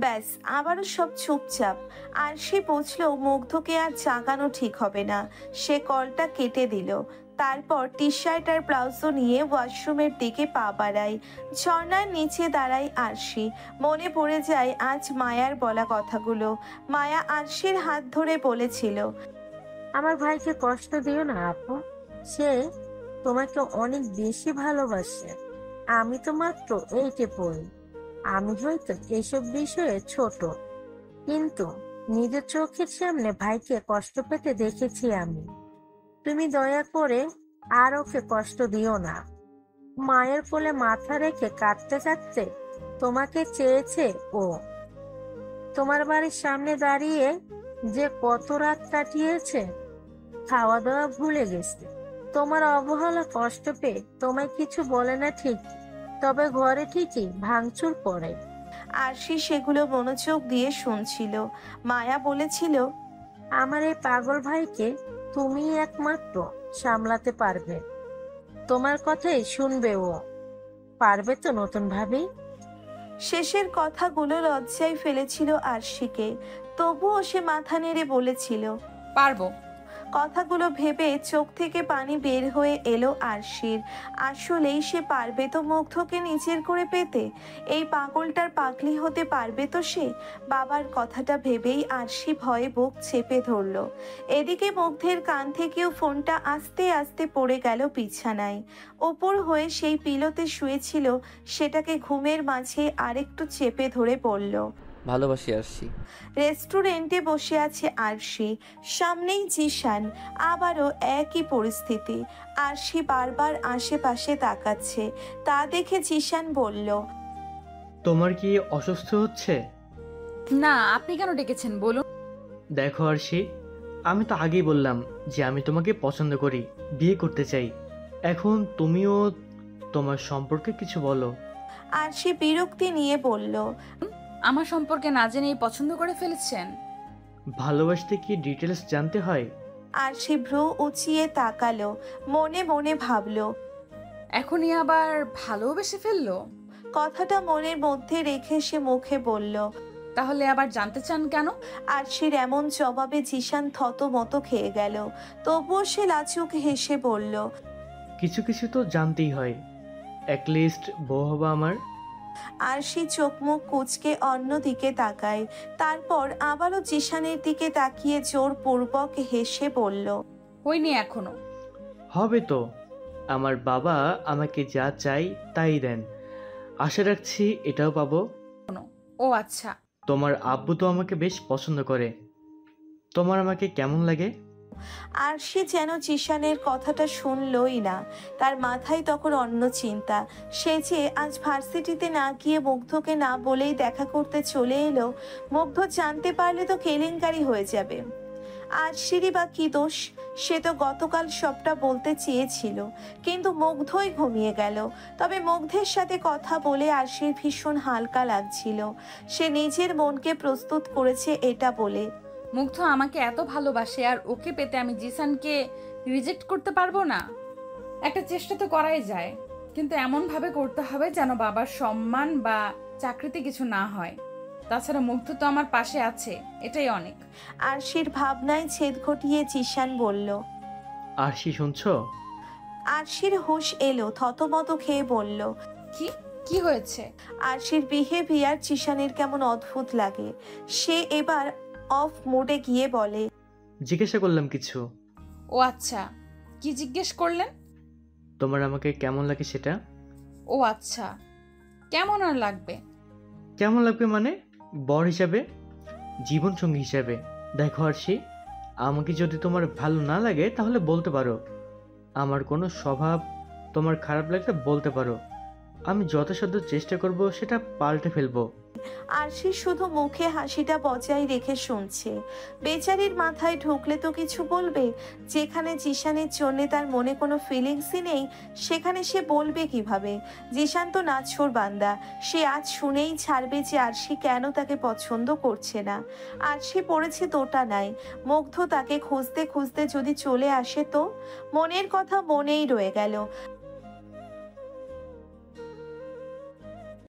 ব্যাস আবারও সব চুপচাপ। আর সে বুঝলো মুগ্ধকে আর জাগানো ঠিক হবে না। সে কলটা কেটে দিল। তারপর টি শার্ট আর ব্লাউজও নিয়ে ওয়াশরুমের দিকে পা বাড়ায়। ঝর্ণার নিচে দাঁড়ায় আরশি। মনে পড়ে যায় আজ মায়ার বলা কথাগুলো। মায়া আরশির হাত ধরে বলেছিল, আমার ভাইকে কষ্ট দিও না আপু, সে তোমাকে অনেক বেশি ভালোবাসে। আমি তো মাত্র 8-এ পড়ি, আমি হয়তো এসব বিষয়ে ছোট, কিন্তু নিজের চোখের সামনে ভাইকে কষ্ট পেতে দেখেছি আমি। তুমি দয়া করে আর ওকে কষ্ট দিও না। মায়ের কোলে মাথা রেখে কাঁদতে কাঁদতে তোমাকে চেয়েছে ও। তোমার বাড়ির সামনে দাঁড়িয়ে যে কত রাত কাটিয়েছে, খাওয়া দাওয়া ভুলে গেছে। তোমার অবহেলা কষ্ট পেয়ে তোমায় কিছু বলে না ঠিক, তবে ঘরে ঠিকই ভাঙচুর পড়ে। আরশি সেগুলো মনোযোগ দিয়ে শুনছিল। মায়া বলেছিল, আমার এই পাগল ভাইকে তুমি একমাত্র সামলাতে পারবে, তোমার কথাই শুনবে ও। পারবে তো নতুন ভাবি? শেষের কথাগুলো লজ্জায় ফেলেছিল আরশিকে। তবুও সে মাথা নেড়ে বলেছিল, পারবো। কথাগুলো ভেবে চোখ থেকে পানি বের হয়ে এলো আরশির। আসলেই সে পারবে তো মুগ্ধকে নিজের করে পেতে? এই পাগলটার পাগলি হতে পারবে তো সে? বাবার কথাটা ভেবেই আরশি ভয়ে বুক চেপে ধরল। এদিকে মুগ্ধের কান থেকেও ফোনটা আস্তে আস্তে পড়ে গেল বিছানায়। ওপর হয়ে সেই পিলোতে শুয়েছিল, সেটাকে ঘুমের মাঝে আরেকটু চেপে ধরে পড়ল। ভালোবাসি আরশি। রেস্টুরেন্টে বসে আছে আরশি, সামনেই জিশান। আবারও একই পরিস্থিতি। আরশি বারবার আশেপাশে তাকাচ্ছে। তা দেখে জিশান বলল, তোমার কি অসুস্থ হচ্ছে? না, আপনি কেন ডেকেছেন বলুন? দেখো আরশি, আমি তো আগেই বললাম যে আমি তোমাকে পছন্দ করি, বিয়ে করতে চাই। এখন তুমিও তোমার সম্পর্কে কিছু বলো। আরশি বিরক্তি নিয়ে বলল, আমার সম্পর্কে না জেনেই পছন্দ করে ফেলেছেন? ভালোবাসতে কি ডিটেলস জানতে হয়? আরশি ভ্রু উঁচিয়ে তাকালো। মনে মনে ভাবলো, এখনই আবার ভালোবেসে ফেললো? কথাটা মনের মধ্যে রেখে সে মুখে বলল, তাহলে আবার জানতে চান কেন? আরশির এমন জবাবে জিশান থতমত খেয়ে গেল। তবুও সে লাজুক হেসে বলল, কিছু কিছু তো জানতেই হয়, অ্যাটলিস্ট বউ হবা আমার। আরশি চোখ মুখ কুঁচকে অন্যদিকে তাকায়। তারপর আবারও জিশানের দিকে তাকিয়ে জোরপূর্বক হেসে বলল, হয়নি এখনো। হবে তো, আমার বাবা আমাকে যা চাই তাই দেন, আশা রাখছি এটাও পাবো। ও আচ্ছা। তোমার আব্বু তো আমাকে বেশ পছন্দ করে, তোমার আমাকে কেমন লাগে? আরশি যেন জিশানের কথাটা শুনলই না। তার মাথায় তখন অন্য চিন্তা। সে যে আজ ভার্সিটিতে না গিয়ে মুগ্ধকে না বলেই দেখা করতে চলে এলো, মুগ্ধ জানতে পারলে তো কেলেঙ্কারি হয়ে যাবে। আরশিরই বা কি দোষ? সে তো গতকাল সবটা বলতে চেয়েছিল, কিন্তু মুগ্ধই ঘুমিয়ে গেল। তবে মুগ্ধের সাথে কথা বলে আরশির ভীষণ হালকা লাগছিল। সে নিজের মনকে প্রস্তুত করেছে এটা বলে, মুগ্ধ আমাকে এত ভালোবাসে, আর ওকে পেতে আমি জিসানকে রিজেক্ট করতে পারবো না। একটা চেষ্টা তো করাই যায়, কিন্তু এমন ভাবে করতে হবে যেন বাবার সম্মান বা চাকরিতে কিছু না হয়। তাছাড়া মুগ্ধ তো আমার পাশে আছে, এটাই অনেক। আরশির ভাবনায় ছেদ ঘটিয়ে জিশান বলল, আরশি শুনছো? আরশির হুঁশ এলো। থতমত খেয়ে বলল, কি কি হয়েছে? আরশির বিহেভিয়ার জিশানের কেমন অদ্ভুত লাগে। সে এবার অফ মোডে গিয়ে বলে, জিজ্ঞাসা করলাম কিছু। ও আচ্ছা, কি জিজ্ঞেস করলেন? তোমার আমাকে কেমন লাগে সেটা। ও আচ্ছা, কেমন আর লাগবে? কেমন লাগবে মানে? বর হিসাবে, জীবনসঙ্গী হিসাবে। দেখো আরশি, আমাকে যদি তোমার ভালো না লাগে তাহলে বলতে পারো। আমার কোনো স্বভাব তোমার খারাপ লাগলে বলতে পারো, আমি যথাসাধ্য চেষ্টা করব সেটা পাল্টে ফেলবো। আর সে শুধু মুখে হাসিটা বজায় রেখে শুনছে। বেচারির মাথায় ঢুকলে তো কিছু বলবে। যেখানে জিশানের জন্য তার মনে কোনো ফিলিংসই নেই সেখানে সে বলবে কিভাবে? জিশান তো নাছোড় বান্দা, সে আজ শুনেই ছাড়বে যে আরশি কেন তাকে পছন্দ করছে না। আরশি পড়েছে দোটা নাই, মুগ্ধ তাকে খুঁজতে খুঁজতে যদি চলে আসে তো? মনের কথা মনেই রয়ে গেল।